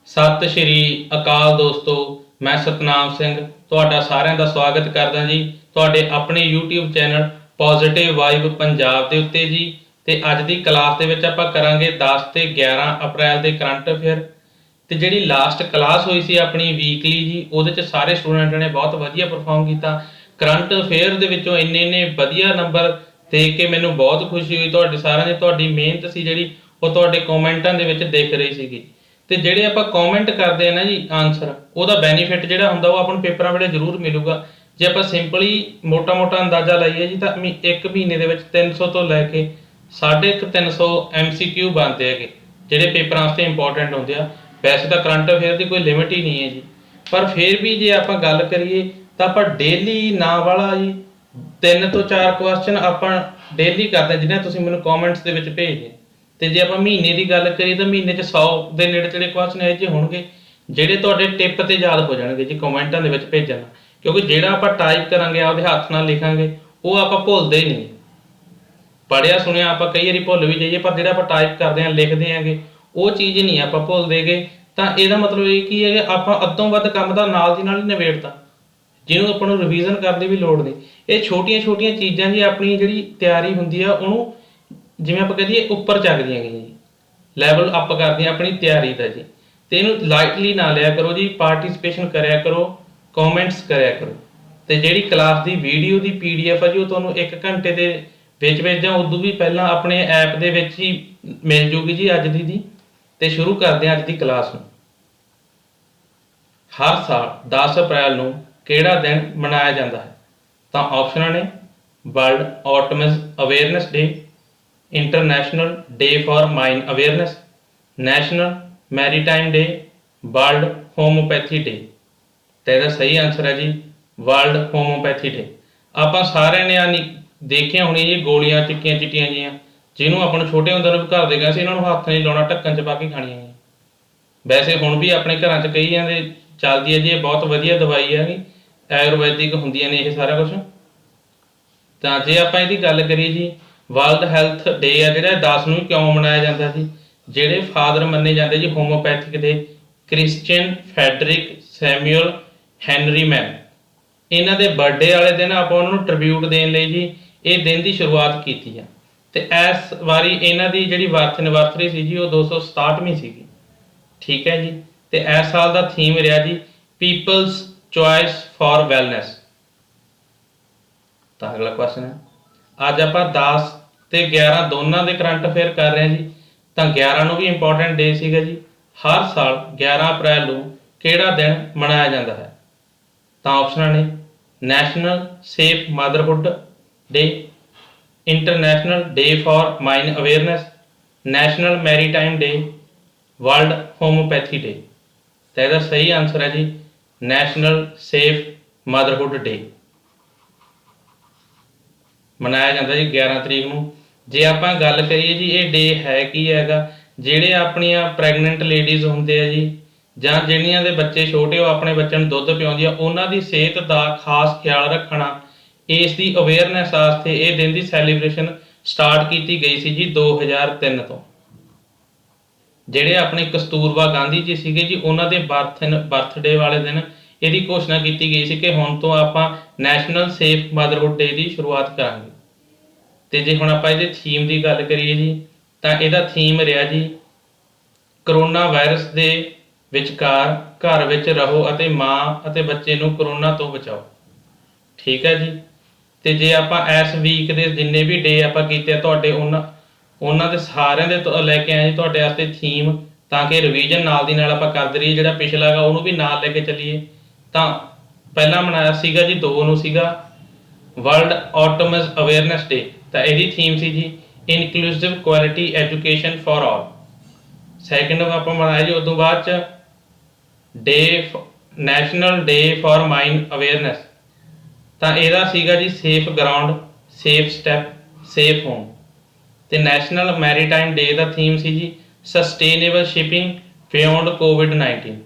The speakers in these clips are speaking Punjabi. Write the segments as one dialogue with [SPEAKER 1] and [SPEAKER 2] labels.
[SPEAKER 1] ਸਤਿ ਸ਼੍ਰੀ ਅਕਾਲ ਦੋਸਤੋ, ਮੈਂ ਸਤਨਾਮ ਸਿੰਘ ਤੁਹਾਡਾ ਸਾਰਿਆਂ ਦਾ ਸਵਾਗਤ ਕਰਦਾ ਜੀ ਤੁਹਾਡੇ ਆਪਣੇ YouTube channel positive vibe Punjab ਦੇ ਉੱਤੇ ਜੀ। ਤੇ ਅੱਜ ਦੀ ਕਲਾਸ ਦੇ ਵਿੱਚ ਆਪਾਂ ਕਰਾਂਗੇ 10 ਤੇ 11 ਅਪ੍ਰੈਲ ਦੇ ਕਰੰਟ ਅਫੇਅਰ। ਤੇ ਜਿਹੜੀ ਲਾਸਟ ਕਲਾਸ ਹੋਈ ਸੀ ਆਪਣੀ ਵੀਕਲੀ ਜੀ, ਉਹਦੇ 'ਚ ਸਾਰੇ ਸਟੂਡੈਂਟਾਂ ਨੇ ਬਹੁਤ ਵਧੀਆ ਪਰਫਾਰਮ ਕੀਤਾ। ਕਰੰਟ ਅਫੇਅਰ ਦੇ ਵਿੱਚੋਂ ਇੰਨੇ ਵਧੀਆ ਨੰਬਰ ਦੇਖ ਕੇ ਮੈਨੂੰ ਬਹੁਤ ਖੁਸ਼ੀ ਹੋਈ। ਤੁਹਾਡੇ ਸਾਰਿਆਂ ਦੀ ਤੁਹਾਡੀ ਮਿਹਨਤ ਸੀ ਜਿਹੜੀ ਉਹ ਤੁਹਾਡੇ ਕਮੈਂਟਾਂ ਦੇ ਵਿੱਚ ਦਿਖ ਰਹੀ ਸੀਗੀ। ਤੇ ਜਿਹੜੇ ਆਪਾਂ ਕਮੈਂਟ ਕਰਦੇ ਆ ਨਾ ਜੀ ਆਨਸਰ, ਉਹਦਾ ਬੈਨੀਫਿਟ ਜਿਹੜਾ ਹੁੰਦਾ ਉਹ ਆਪਾਂ ਨੂੰ ਪੇਪਰਾਂ ਵੇਲੇ ਜ਼ਰੂਰ ਮਿਲੂਗਾ। ਜੇ ਆਪਾਂ ਸਿੰਪਲੀ ਮੋਟਾ ਅੰਦਾਜ਼ਾ ਲਾਈਏ ਜੀ ਤਾਂ ਇੱਕ ਮਹੀਨੇ ਦੇ ਵਿੱਚ 300 ਤੋਂ ਲੈ ਕੇ 350 MCQ ਬਣਦੇ ਹੈਗੇ ਜਿਹੜੇ ਪੇਪਰਾਂ ਵਾਸਤੇ ਇੰਪੋਰਟੈਂਟ ਹੁੰਦੇ ਆ। ਵੈਸੇ ਤਾਂ ਕਰੰਟ ਅਫੇਅਰ ਦੀ ਕੋਈ ਲਿਮਿਟ ਹੀ ਨਹੀਂ ਹੈ ਜੀ, ਪਰ ਫਿਰ ਵੀ ਜੇ ਆਪਾਂ ਗੱਲ ਕਰੀਏ ਤਾਂ ਆਪਾਂ ਡੇਲੀ ਨਾ ਵਾਲਾ ਜੀ 3 ਤੋਂ 4 ਕੁਐਸਚਨ ਆਪਾਂ ਡੇਲੀ ਕਰਦੇ ਜਿਹਨੇ ਤੁਸੀਂ ਮੈਨੂੰ ਕਮੈਂਟਸ ਦੇ ਵਿੱਚ ਭੇਜਦੇ। ਤੇ ਜੇ ਆਪਾਂ ਮਹੀਨੇ ਦੀ ਗੱਲ ਕਰੀਏ ਤਾਂ ਮਹੀਨੇ 'ਚ 100 ਦੇ ਨੇੜੇ ਤੇੜੇ ਕੁਐਸਚਨ ਇਹੋ ਜਿਹੇ ਹੋਣਗੇ ਜਿਹੜੇ ਤੁਹਾਡੇ ਟਿਪ ਤੇ ਯਾਦ ਹੋ ਜਾਣਗੇ ਜੀ ਕਮੈਂਟਾਂ ਦੇ ਵਿੱਚ ਭੇਜਣ। ਕਿਉਂਕਿ ਜਿਹੜਾ ਆਪਾਂ ਟਾਈਪ ਕਰਾਂਗੇ ਆਪਦੇ ਹੱਥ ਨਾਲ ਲਿਖਾਂਗੇ ਉਹ ਆਪਾਂ ਭੁੱਲਦੇ ਨਹੀਂ। ਪੜ੍ਹਿਆ ਸੁਣਿਆ ਆਪਾਂ ਕਈ ਵਾਰੀ ਭੁੱਲ ਵੀ ਜਾਈਏ, ਪਰ ਜਿਹੜਾ ਆਪਾਂ ਟਾਈਪ ਕਰਦੇ ਹਾਂ ਲਿਖਦੇ ਆਂਗੇ ਉਹ ਚੀਜ਼ ਨਹੀਂ ਆਪਾਂ ਭੁੱਲਦੇਗੇ। ਤਾਂ ਇਹਦਾ ਮਤਲਬ ਇਹ ਕੀ ਹੈ ਕਿ ਆਪਾਂ ਅੱਧੋਂ ਵੱਧ ਕੰਮ ਦਾ ਨਾਲ ਦੀ ਨਾਲ ਹੀ ਨਿਬੇੜਤਾ, ਜਿਹਨੂੰ ਆਪਾਂ ਨੂੰ ਰਿਵੀਜ਼ਨ ਕਰਨ ਦੀ ਵੀ ਲੋੜ ਨਹੀਂ। ਇਹ ਛੋਟੀਆਂ ਚੀਜ਼ਾਂ ਜੀ ਆਪਣੀ ਜਿਹੜੀ ਤਿਆਰੀ ਹੁੰਦੀ ਆ ਉਹਨੂੰ ਜਿਵੇਂ ਆਪਾਂ ਕਹਦੇ ਉੱਪਰ ਚੱਕਦੀਆਂ ਗਈਆਂ ਜੀ, ਲੈਵਲ ਅਪ ਕਰਦੀਆਂ ਆਪਣੀ ਤਿਆਰੀ ਦਾ ਜੀ। ਤੇ ਇਹਨੂੰ ਲਾਈਟਲੀ ਨਾ ਲਿਆ ਕਰੋ ਜੀ, ਪਾਰਟਿਸਿਪੇਸ਼ਨ ਕਰਿਆ ਕਰੋ, ਕਮੈਂਟਸ ਕਰਿਆ ਕਰੋ। ਤੇ ਜਿਹੜੀ ਕਲਾਸ ਦੀ ਵੀਡੀਓ ਦੀ PDF ਆ ਜੀ ਉਹ ਤੁਹਾਨੂੰ 1 ਘੰਟੇ ਦੇ ਵਿੱਚ ਜਾਂ ਉਦੋਂ ਵੀ ਪਹਿਲਾਂ ਆਪਣੇ ਐਪ ਦੇ ਵਿੱਚ ਹੀ ਮਿਲ ਜੂਗੀ ਜੀ ਅੱਜ ਦੀ। ਤੇ ਸ਼ੁਰੂ ਕਰਦੇ ਹਾਂ ਅੱਜ ਦੀ ਕਲਾਸ ਨੂੰ। ਹਰ ਸਾਲ 10 ਅਪ੍ਰੈਲ ਨੂੰ ਕਿਹੜਾ ਦਿਨ ਮਨਾਇਆ ਜਾਂਦਾ ਹੈ? ਤਾਂ ਆਪਸ਼ਨਾਂ ਨੇ world autism awareness day, international day for mine awareness, national maritime day, world homeopathy day. ਤੇ ਇਹਦਾ ਸਹੀ ਆਨਸਰ ਹੈ ਜੀ ਵਰਲਡ ਹੋਮੋਪੈਥੀ ਡੇ। ਆਪਾਂ ਸਾਰਿਆਂ ਨੇ ਆਨੀ ਦੇਖਿਆ ਹੋਣੀ ਜੀ ਗੋਲੀਆਂ ਚਿੱਟੀਆਂ ਜੀਆਂ, ਜਿਹਨੂੰ ਆਪਾਂ ਨੂੰ ਛੋਟੇ ਹੁੰਦੇ ਨੂੰ ਵੀ ਘਰ ਦੇ ਗਏ ਸੀ ਇਹਨਾਂ ਨੂੰ ਹੱਥ ਨਹੀਂ ਲਾਉਣਾ, ਢੱਕਣ 'ਚ ਪਾ ਕੇ ਖਾਣੀਆਂ। ਵੈਸੇ ਹੁਣ ਵੀ ਆਪਣੇ ਘਰਾਂ 'ਚ ਕਈਆਂ ਦੇ ਚੱਲਦੀ ਹੈ ਜੀ, ਇਹ ਬਹੁਤ ਵਧੀਆ ਦਵਾਈ ਹੈਗੀ, ਆਯੁਰਵੈਦਿਕ ਹੁੰਦੀਆਂ ਨੇ ਇਹ ਸਾਰਾ ਕੁਛ। ਤਾਂ ਜੇ ਆਪਾਂ ਇਹਦੀ ਗੱਲ ਕਰੀਏ ਜੀ, ਵਰਲਡ ਹੈਲਥ ਡੇ ਆ ਜਿਹੜਾ 10 ਨੂੰ ਕਿਉਂ ਮਨਾਇਆ ਜਾਂਦਾ ਜੀ? ਜਿਹੜੇ ਫਾਦਰ ਮੰਨੇ ਜਾਂਦੇ ਜੀ ਹੋਮੋਪੈਥਿਕ ਦੇ, ਕ੍ਰਿਸਚੀਅਨ ਫੈਡਰਿਕ ਸੈਮੂਅਲ ਹੈਨਰੀ ਮੈਨ, ਇਹਨਾਂ ਦੇ ਬਰਥਡੇ ਵਾਲੇ ਦਿਨ ਆਪਾਂ ਉਹਨਾਂ ਨੂੰ ਟ੍ਰਿਬਿਊਟ ਦੇਣ ਲਈ ਜੀ ਇਹ ਦਿਨ ਦੀ ਸ਼ੁਰੂਆਤ ਕੀਤੀ ਆ। ਤੇ ਇਸ ਵਾਰੀ ਇਹਨਾਂ ਦੀ ਜਿਹੜੀ ਬਰਥ ਐਨਵਰਸਰੀ ਸੀ ਜੀ ਉਹ 267ਵੀਂ ਸੀਗੀ। ਠੀਕ ਹੈ ਜੀ। ਤੇ ਇਸ ਸਾਲ ਦਾ ਥੀਮ ਰਿਹਾ ਜੀ ਪੀਪਲਸ ਚੋਇਸ ਫॉर ਵੈਲਨੈਸ। ਤਾਂ ਅਗਲਾ ਕੁਐਸਚਨ ਹੈ, ਅੱਜ ਆਪਾਂ 10 ਤੇ 11 ਦੋਨਾਂ ਦੇ ਕਰੰਟ ਅਫੇਅਰ ਕਰ ਰਹੇ ਹਾਂ ਜੀ। ਤਾਂ 11 ਨੂੰ ਵੀ ਇੰਪੋਰਟੈਂਟ ਡੇ ਸੀਗਾ ਜੀ। ਹਰ ਸਾਲ 11 ਅਪ੍ਰੈਲ ਨੂੰ ਕਿਹੜਾ ਦਿਨ ਮਨਾਇਆ ਜਾਂਦਾ ਹੈ? ਤਾਂ ਆਪਸ਼ਨਾਂ ਨੇ national safe motherhood day, international day for mine awareness, national maritime day, world homeopathy day. ਤਾਂ ਇਹਦਾ ਸਹੀ ਆਨਸਰ ਹੈ ਜੀ ਨੈਸ਼ਨਲ ਸੇਫ ਮਦਰਹੁੱਡ ਡੇ। ਮਨਾਇਆ ਜਾਂਦਾ ਜੀ 11 ਤਰੀਕ ਨੂੰ। ਜੇ ਆਪਾਂ ਗੱਲ ਕਰੀਏ ਜੀ ਇਹ ਡੇ ਹੈ ਕੀ ਹੈਗਾ, ਜਿਹੜੇ ਆਪਣੀਆਂ ਪ੍ਰੈਗਨੈਂਟ ਲੇਡੀਜ਼ ਹੁੰਦੇ ਆ ਜੀ ਜਾਂ ਜਿਹੜੀਆਂ ਦੇ ਬੱਚੇ ਛੋਟੇ ਉਹ ਆਪਣੇ ਬੱਚਿਆਂ ਨੂੰ ਦੁੱਧ ਪਿਆਉਂਦੀਆਂ, ਉਹਨਾਂ ਦੀ ਸਿਹਤ ਦਾ ਖਾਸ ਖਿਆਲ ਰੱਖਣਾ, ਇਸ ਦੀ ਅਵੇਅਰਨੈਸ ਵਾਸਤੇ ਇਹ ਦਿਨ ਦੀ ਸੈਲੀਬ੍ਰੇਸ਼ਨ ਸਟਾਰਟ ਕੀਤੀ ਗਈ ਸੀ ਜੀ 2003 ਤੋਂ। ਜਿਹੜੇ ਆਪਣੇ ਕਸਤੂਰਬਾ ਗਾਂਧੀ ਜੀ ਸੀਗੇ ਜੀ ਉਹਨਾਂ ਦੇ ਬਰਥਡੇ ਵਾਲੇ ਦਿਨ ਇਹਦੀ ਘੋਸ਼ਣਾ ਕੀਤੀ ਗਈ ਸੀ ਕਿ ਹੁਣ ਤੋਂ ਆਪਾਂ ਨੈਸ਼ਨਲ ਸੇਫ ਮਦਰਹੁੱਡ ਡੇ ਦੀ ਸ਼ੁਰੂਆਤ ਕਰਾਂਗੇ। ਤੇ ਜੇ ਹੁਣ ਆਪਾਂ ਇਹਦੇ ਥੀਮ ਦੀ ਗੱਲ ਕਰੀਏ ਜੀ ਤਾਂ ਇਹਦਾ ਥੀਮ ਰਿਹਾ ਜੀ ਕਰੋਨਾ ਵਾਇਰਸ ਦੇ ਵਿਚਕਾਰ ਘਰ ਵਿੱਚ ਰਹੋ ਅਤੇ ਮਾਂ ਅਤੇ ਬੱਚੇ ਨੂੰ ਕਰੋਨਾ ਤੋਂ ਬਚਾਓ। ਠੀਕ ਹੈ ਜੀ। ਤੇ ਜੇ ਆਪਾਂ ਇਸ ਵੀਕ ਦੇ ਜਿੰਨੇ ਵੀ ਡੇ ਆਪਾਂ ਕੀਤੇ ਆ ਤੁਹਾਡੇ ਉਹਨਾਂ ਦੇ ਸਾਰਿਆਂ ਦੇ ਲੈ ਕੇ ਆਏ ਤੁਹਾਡੇ ਵਾਸਤੇ ਥੀਮ, ਤਾਂ ਕਿ ਰਿਵੀਜ਼ਨ ਨਾਲ ਦੀ ਨਾਲ ਆਪਾਂ ਕਰਦੇ ਰਹੀਏ। ਜਿਹੜਾ ਪਿਛਲਾ ਹੈਗਾ ਉਹਨੂੰ ਵੀ ਨਾਲ ਲੈ ਕੇ ਚੱਲੀਏ। ਤਾਂ ਪਹਿਲਾਂ ਮਨਾਇਆ ਸੀਗਾ ਜੀ 2 ਨੂੰ ਸੀਗਾ ਵਰਲਡ ਆਟਮਿਜ਼ਮ ਅਵੇਅਰਨੈਸ ਡੇ। ਤਾਂ ਇਹਦੀ ਥੀਮ ਸੀ ਜੀ inclusive quality education for all. Second ਆਪਾਂ ਮਨਾਇਆ ਜੀ ਉਦੋਂ ਬਾਅਦ 'ਚ national day for mine awareness. ਤਾਂ ਇਹਦਾ ਸੀਗਾ ਜੀ safe ground, safe step, safe home. ਤੇ ਨੈਸ਼ਨਲ ਮੈਰੀਟਾਈਮ ਡੇ ਦਾ ਥੀਮ ਸੀ ਜੀ ਸਸਟੇਨੇਬਲ ਸ਼ਿਪਿੰਗ ਬਿਯੋਂਡ COVID-19।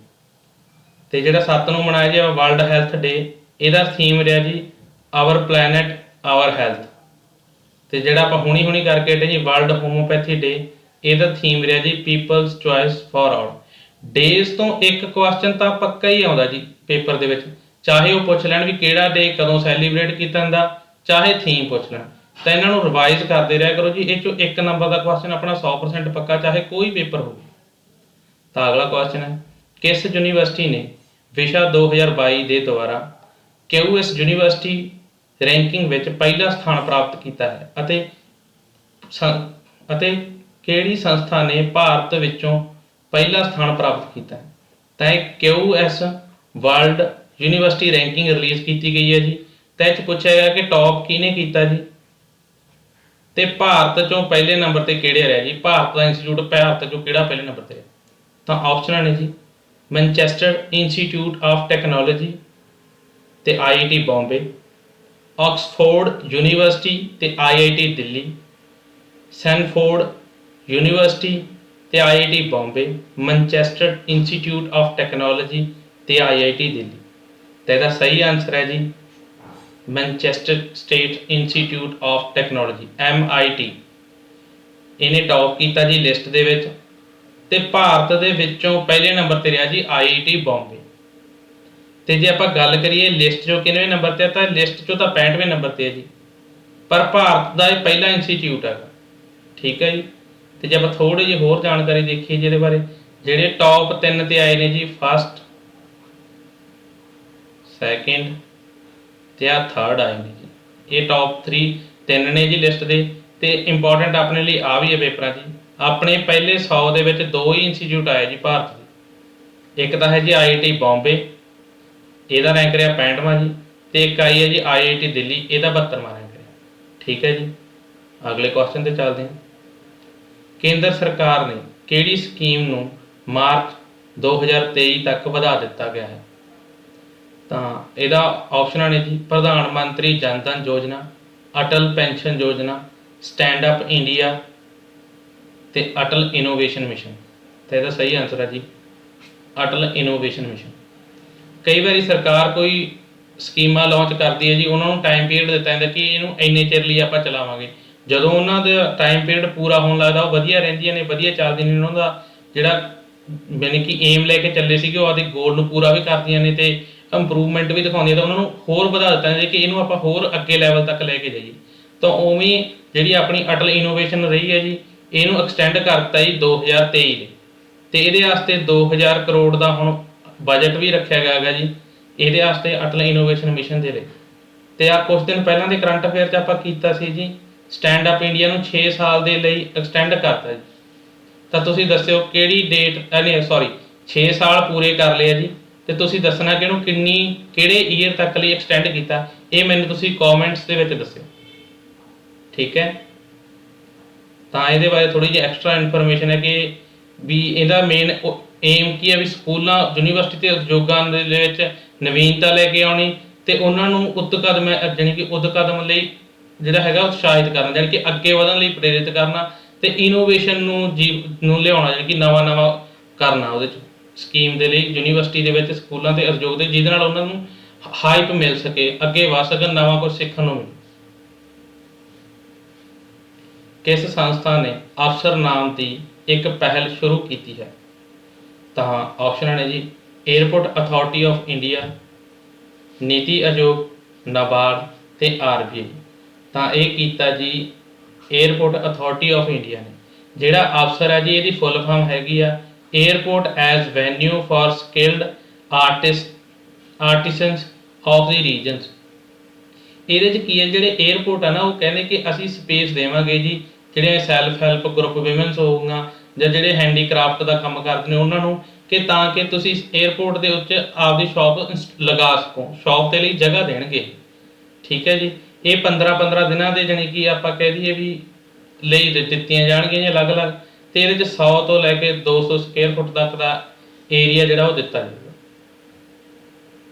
[SPEAKER 1] ਤੇ ਜਿਹੜਾ 7 ਨੂੰ ਮਨਾਇਆ ਜੀ ਵਰਲਡ ਹੈਲਥ ਡੇ, ਇਹਦਾ ਥੀਮ ਰਿਹਾ ਜੀ ਆਵਰ ਪਲੈਨਟ ਆਵਰ ਹੈਲਥ। ਤੇ ਜਿਹੜਾ ਆਪਾਂ ਹੁਣੀ ਕਰਕੇ ਹਟੇ ਜੀ ਵਰਲਡ ਹੋਮੋਪੈਥੀ ਡੇ, ਇਹਦਾ ਥੀਮ ਰਿਹਾ ਜੀ people's choice for all. Days ਤੋਂ ਇੱਕ ਕੁਐਸਚਨ ਤਾਂ ਪੱਕਾ ਹੀ ਆਉਂਦਾ ਜੀ ਪੇਪਰ ਦੇ ਵਿੱਚ, ਚਾਹੇ ਉਹ ਪੁੱਛ ਲੈਣ ਵੀ ਕਿਹੜਾ ਡੇ ਕਦੋਂ ਸੈਲੀਬ੍ਰੇਟ ਕੀਤਾ ਜਾਂਦਾ, ਚਾਹੇ ਥੀਮ ਪੁੱਛ ਲੈਣ। ਤਾਂ ਇਹਨਾਂ ਨੂੰ ਰਿਵਾਈਜ਼ ਕਰਦੇ ਰਿਹਾ ਕਰੋ ਜੀ। ਇਹ ਚੋਂ 1 ਨੰਬਰ ਦਾ ਕੁਐਸਚਨ ਆਪਣਾ 100% ਪੱਕਾ, ਚਾਹੇ ਕੋਈ ਪੇਪਰ ਹੋਵੇ। ਤਾਂ ਅਗਲਾ ਕੁਐਸਚਨ ਹੈ, ਕਿਸ ਯੂਨੀਵਰਸਿਟੀ ਨੇ ਵਿਸ਼ਾ 2022 ਦੇ ਦੁਆਰਾ QS ਯੂਨੀਵਰਸਿਟੀ ਰੈਂਕਿੰਗ ਵਿੱਚ ਪਹਿਲਾ ਸਥਾਨ ਪ੍ਰਾਪਤ ਕੀਤਾ ਹੈ ਅਤੇ ਕਿਹੜੀ ਸੰਸਥਾ ਨੇ ਭਾਰਤ ਵਿੱਚੋਂ ਪਹਿਲਾ ਸਥਾਨ ਪ੍ਰਾਪਤ ਕੀਤਾ ਹੈ? ਤਾਂ ਇਹ QS world university ranking release ਕੀਤੀ ਗਈ ਹੈ ਜੀ। ਤਾਂ ਇਹ 'ਚ ਪੁੱਛਿਆ ਗਿਆ ਕਿ ਟੌਪ ਕਿਹਨੇ ਕੀਤਾ ਜੀ, ਤੇ ਭਾਰਤ ਚੋਂ ਪਹਿਲੇ ਨੰਬਰ ਤੇ ਕਿਹੜੇ ਰਿਹਾ ਜੀ? ਭਾਰਤ ਦਾ ਇੰਸਟੀਚਿਊਟ ਭਾਰਤ ਚੋਂ ਕਿਹੜਾ ਪਹਿਲੇ ਨੰਬਰ ਤੇ ਰਿਹਾ? ਤਾਂ ਆਪਸ਼ਨਾਂ ਨੇ ਜੀ, ਮੈਨਚੈਸਟਰ ਇੰਸਟੀਚਿਊਟ ਆਫ ਟੈਕਨੋਲੋਜੀ ਤੇ IIT ਬੰਬੇ, ਆਕਸਫੋਰਡ ਯੂਨੀਵਰਸਿਟੀ ਤੇ IIT ਦਿੱਲੀ, ਸੈਨਫੋਰਡ ਯੂਨੀਵਰਸਿਟੀ ਤੇ IIT Bombay, Manchester institute of technology ਤੇ IIT ਦਿੱਲੀ। ਤਾਂ ਇਹਦਾ ਸਹੀ ਆਨਸਰ ਹੈ ਜੀ Manchester state institute of technology MIT। ਇਹਨੇ ਟੌਪ ਕੀਤਾ ਜੀ ਲਿਸਟ ਦੇ ਵਿੱਚ, ਤੇ ਭਾਰਤ ਦੇ ਵਿੱਚੋਂ ਪਹਿਲੇ ਨੰਬਰ ਤੇ ਰਿਹਾ ਜੀ IIT ਬੰਬੇ। ਤੇ ਜੇ ਆਪਾਂ ਗੱਲ ਕਰੀਏ ਲਿਸਟ 'ਚੋਂ ਕਿੰਨਵੇਂ ਨੰਬਰ ਤੇ ਆ, ਤਾਂ ਲਿਸਟ 'ਚੋਂ ਤਾਂ 65ਵੇਂ ਨੰਬਰ ਤੇ ਹੈ ਜੀ, ਪਰ ਭਾਰਤ ਦਾ ਇਹ ਪਹਿਲਾ ਇੰਸਟੀਚਿਊਟ ਹੈਗਾ। ਠੀਕ ਹੈ ਜੀ। ਤੇ ਜੇ ਆਪਾਂ ਥੋੜੀ ਜਿਹੀ ਹੋਰ ਜਾਣਕਾਰੀ ਦੇਖੀਏ ਜਿਹਦੇ ਬਾਰੇ, ਜਿਹੜੇ ਟੌਪ 3 ਤੇ ਆਏ ਨੇ ਜੀ, ਫਸਟ, ਸੈਕਿੰਡ ਤੇ ਆ ਥਰਡ ਆਏ ਨੇ ਜੀ। ਇਹ ਟੌਪ 3 ਨੇ ਜੀ ਲਿਸਟ ਦੇ। ਤੇ ਇੰਪੋਰਟੈਂਟ ਆਪਣੇ ਲਈ ਆ ਵੀ ਹੈ ਪੇਪਰਾਂ 'ਚ, ਆਪਣੇ ਪਹਿਲੇ 100 ਦੇ ਵਿੱਚ 2 ਹੀ ਇੰਸਟੀਚਿਊਟ ਆਏ ਜੀ ਭਾਰਤ ਦੇ। ਇੱਕ ਤਾਂ ਹੈ ਜੀ IIT ਬੰਬੇ, ਇਹਦਾ ਰੈਂਕ ਰਿਹਾ 65ਵਾਂ ਜੀ, ਤੇ ਇੱਕ ਆਈ ਹੈ ਜੀ IIT ਦਿੱਲੀ, ਇਹਦਾ 72ਵਾਂ ਰੈਂਕ ਰਿਹਾ। ਠੀਕ ਹੈ ਜੀ। ਅਗਲੇ ਕੁਐਸਚਨ ਤੇ ਚੱਲਦੇ ਹਾਂ। ਕੇਂਦਰ ਸਰਕਾਰ ਨੇ ਕਿਹੜੀ ਸਕੀਮ ਨੂੰ ਮਾਰਚ 2023 ਤੱਕ ਵਧਾ ਦਿੱਤਾ ਗਿਆ ਹੈ? ਤਾਂ ਇਹਦਾ ਆਪਸ਼ਨਾਂ ਨੇ ਜੀ, ਪ੍ਰਧਾਨ ਮੰਤਰੀ ਜਨ ਧਨ ਯੋਜਨਾ, ਅਟਲ ਪੈਨਸ਼ਨ ਯੋਜਨਾ, ਸਟੈਂਡ ਅਪ ਇੰਡੀਆ ਤੇ ਅਟਲ ਇਨੋਵੇਸ਼ਨ ਮਿਸ਼ਨ। ਤਾਂ ਇਹਦਾ ਸਹੀ ਆਨਸਰ ਹੈ ਜੀ ਅਟਲ ਇਨੋਵੇਸ਼ਨ ਮਿਸ਼ਨ। ਕਈ ਵਾਰੀ ਸਰਕਾਰ ਕੋਈ ਸਕੀਮਾਂ ਲਾਂਚ ਕਰਦੀ ਹੈ ਜੀ, ਉਹਨਾਂ ਨੂੰ ਟਾਈਮ ਪੀਰੀਅਡ ਦਿੱਤਾ ਜਾਂਦਾ ਕਿ ਇਹਨੂੰ ਇੰਨੇ ਚਿਰ ਲਈ ਆਪਾਂ ਚਲਾਵਾਂਗੇ। ਜਦੋਂ ਉਹਨਾਂ ਦਾ ਟਾਈਮ ਪੀਰੀਅਡ ਪੂਰਾ ਹੋਣ ਲੱਗਦਾ, ਉਹ ਵਧੀਆ ਰਹਿੰਦੀਆਂ ਨੇ, ਵਧੀਆ ਚੱਲਦੀਆਂ ਨੇ, ਉਹਨਾਂ ਦਾ ਜਿਹੜਾ ਯਾਨੀ ਕਿ ਏਮ ਲੈ ਕੇ ਚੱਲੇ ਸੀਗੇ ਉਹ ਆਪਦੇ ਗੋਲ ਨੂੰ ਪੂਰਾ ਵੀ ਕਰਦੀਆਂ ਨੇ ਤੇ ਇੰਪਰੂਵਮੈਂਟ ਵੀ ਦਿਖਾਉਂਦੀਆਂ, ਤਾਂ ਉਹਨਾਂ ਨੂੰ ਹੋਰ ਵਧਾ ਦਿੱਤਾ ਜਾਂਦਾ ਕਿ ਇਹਨੂੰ ਆਪਾਂ ਹੋਰ ਅੱਗੇ ਲੈਵਲ ਤੱਕ ਲੈ ਕੇ ਜਾਈਏ। ਤਾਂ ਉਵੇਂ ਜਿਹੜੀ ਆਪਣੀ ਅਟਲ ਇਨੋਵੇਸ਼ਨ ਰਹੀ ਹੈ ਜੀ, ਇਹਨੂੰ ਐਕਸਟੈਂਡ ਕਰ ਦਿੱਤਾ ਜੀ 2023 ਦੇ, ਤੇ ਇਹਦੇ ਵਾਸਤੇ 2000 ਕਰੋੜ ਦਾ ਹੁਣ ਬਜਟ ਵੀ ਰੱਖਿਆ ਗਿਆ ਹੈਗਾ ਜੀ ਇਹਦੇ ਵਾਸਤੇ ਅਟਲ ਇਨੋਵੇਸ਼ਨ ਮਿਸ਼ਨ ਦੇ ਲਈ। ਤੇ ਆ ਕੁਝ ਦਿਨ ਪਹਿਲਾਂ ਦੇ ਕਰੰਟ ਅਫੇਅਰ 'ਚ ਆਪਾਂ ਕੀਤਾ ਸੀ ਜੀ, ਸਟੈਂਡ ਅਪ ਇੰਡੀਆ ਨੂੰ 6 ਸਾਲ ਦੇ ਲਈ ਐਕਸਟੈਂਡ ਕਰਤਾ ਜੀ। ਤਾਂ ਤੁਸੀਂ ਦੱਸਿਓ ਕਿਹੜੀ ਡੇਟ, ਨਹੀਂ ਸੌਰੀ 6 ਸਾਲ ਪੂਰੇ ਕਰ ਲਏ ਜੀ, ਤੇ ਤੁਸੀਂ ਦੱਸਣਾ ਕਿ ਇਹਨੂੰ ਕਿਹੜੇ ਈਅਰ ਤੱਕ ਲਈ ਐਕਸਟੈਂਡ ਕੀਤਾ, ਇਹ ਮੈਨੂੰ ਤੁਸੀਂ ਕਮੈਂਟਸ ਦੇ ਵਿੱਚ ਦੱਸਿਓ। ਠੀਕ ਹੈ। ਤਾਂ ਇਹਦੇ ਬਾਰੇ ਥੋੜੀ ਜਿਹੀ ਐਕਸਟਰਾ ਇਨਫੋਰਮੇਸ਼ਨ ਹੈ ਕਿ ਵੀ ਇਹਦਾ ਮੇਨ ਏਮ ਕੀ ਹੈ, ਵੀ ਸਕੂਲਾਂ, ਯੂਨੀਵਰਸਿਟੀ ਤੇ ਉਦਯੋਗਾਂ ਦੇ ਵਿੱਚ ਨਵੀਨਤਾ ਲੈ ਕੇ ਆਉਣੀ, ਤੇ ਉਹਨਾਂ ਨੂੰ ਜਾਣੀ ਕਿ ਕਦਮ ਲਈ ਜਿਹੜਾ ਹੈਗਾ ਉਤਸ਼ਾਹਿਤ ਕਰਨਾ, ਜਾਣੀ ਕਿ ਅੱਗੇ ਵਧਣ ਲਈ ਪ੍ਰੇਰਿਤ ਕਰਨਾ, ਤੇ ਇਨੋਵੇਸ਼ਨ ਨੂੰ ਲਿਆਉਣਾ, ਜਾਣੀ ਕਿ ਨਵਾਂ ਕਰਨਾ ਉਹਦੇ 'ਚ ਸਕੀਮ ਦੇ ਲਈ ਯੂਨੀਵਰਸਿਟੀ ਦੇ ਵਿੱਚ, ਸਕੂਲਾਂ ਤੇ ਉਦਯੋਗ ਦੇ, ਜਿਹਦੇ ਨਾਲ ਉਹਨਾਂ ਨੂੰ ਹਾਈਪ ਮਿਲ ਸਕੇ, ਅੱਗੇ ਵਧ ਸਕਣ, ਨਵਾਂ ਕੁਝ ਸਿੱਖਣ ਨੂੰ ਮਿਲੇ। ਕਿਸ ਸੰਸਥਾ ਨੇ ਅਫਸਰ ਨਾਮ ਦੀ ਇੱਕ ਪਹਿਲ ਸ਼ੁਰੂ ਕੀਤੀ ਹੈ? ਤਾਂ ਆਪਸ਼ਨਾਂ ਨੇ ਜੀ, ਏਅਰਪੋਰਟ ਅਥਾਰਟੀ ਆਫ ਇੰਡੀਆ, ਨੀਤੀ ਆਯੋਗ, ਨਾਬਾਰਡ ਤੇ RBI। ਤਾਂ ਇਹ ਕੀਤਾ ਜੀ ਏਅਰਪੋਰਟ ਅਥਾਰਟੀ ਆਫ ਇੰਡੀਆ ਨੇ। ਜਿਹੜਾ ਅਫਸਰ ਹੈ ਜੀ, ਇਹਦੀ ਫੁੱਲ ਫਾਰਮ ਹੈਗੀ ਆ airport as venue for skilled artisans of the regions. ਇਹਦੇ 'ਚ ਕੀ ਹੈ, ਜਿਹੜੇ ਏਅਰਪੋਰਟ ਆ ਨਾ, ਉਹ ਕਹਿੰਦੇ ਕਿ ਅਸੀਂ ਸਪੇਸ ਦੇਵਾਂਗੇ ਜੀ ਜਿਹੜੇ ਸੈਲਫ ਹੈਲਪ ਗਰੁੱਪ ਵਿਮਨਸ ਹੋਊਗਾ, ਜਾਂ ਜਿਹੜੇ ਹੈਂਡੀਕ੍ਰਾਫਟ ਦਾ ਕੰਮ ਕਰਦੇ ਨੇ ਉਹਨਾਂ ਨੂੰ, ਕਿ ਤਾਂ ਕਿ ਤੁਸੀਂ ਏਅਰਪੋਰਟ ਦੇ ਉੱਤੇ ਆਪਦੀ ਸ਼ਾਪ ਲਗਾ ਸਕੋ, ਸ਼ਾਪ ਦੇ ਲਈ ਜਗ੍ਹਾ ਦੇਣਗੇ। ਠੀਕ ਹੈ ਜੀ। ਇਹ 15 ਦਿਨਾਂ ਦੇ ਜਾਣੀ ਕਿ ਆਪਾਂ ਕਹਿ ਦਈਏ ਵੀ ਲਈ ਦਿੱਤੀਆਂ ਜਾਣਗੀਆਂ ਜੀ ਅਲੱਗ-ਅਲੱਗ, ਤੇ ਇਹਦੇ 'ਚ 100 ਤੋਂ ਲੈ ਕੇ 200 ਸਕੁਅਰ ਫੁੱਟ ਤੱਕ ਦਾ ਏਰੀਆ ਜਿਹੜਾ ਉਹ ਦਿੱਤਾ ਜਾਊਗਾ।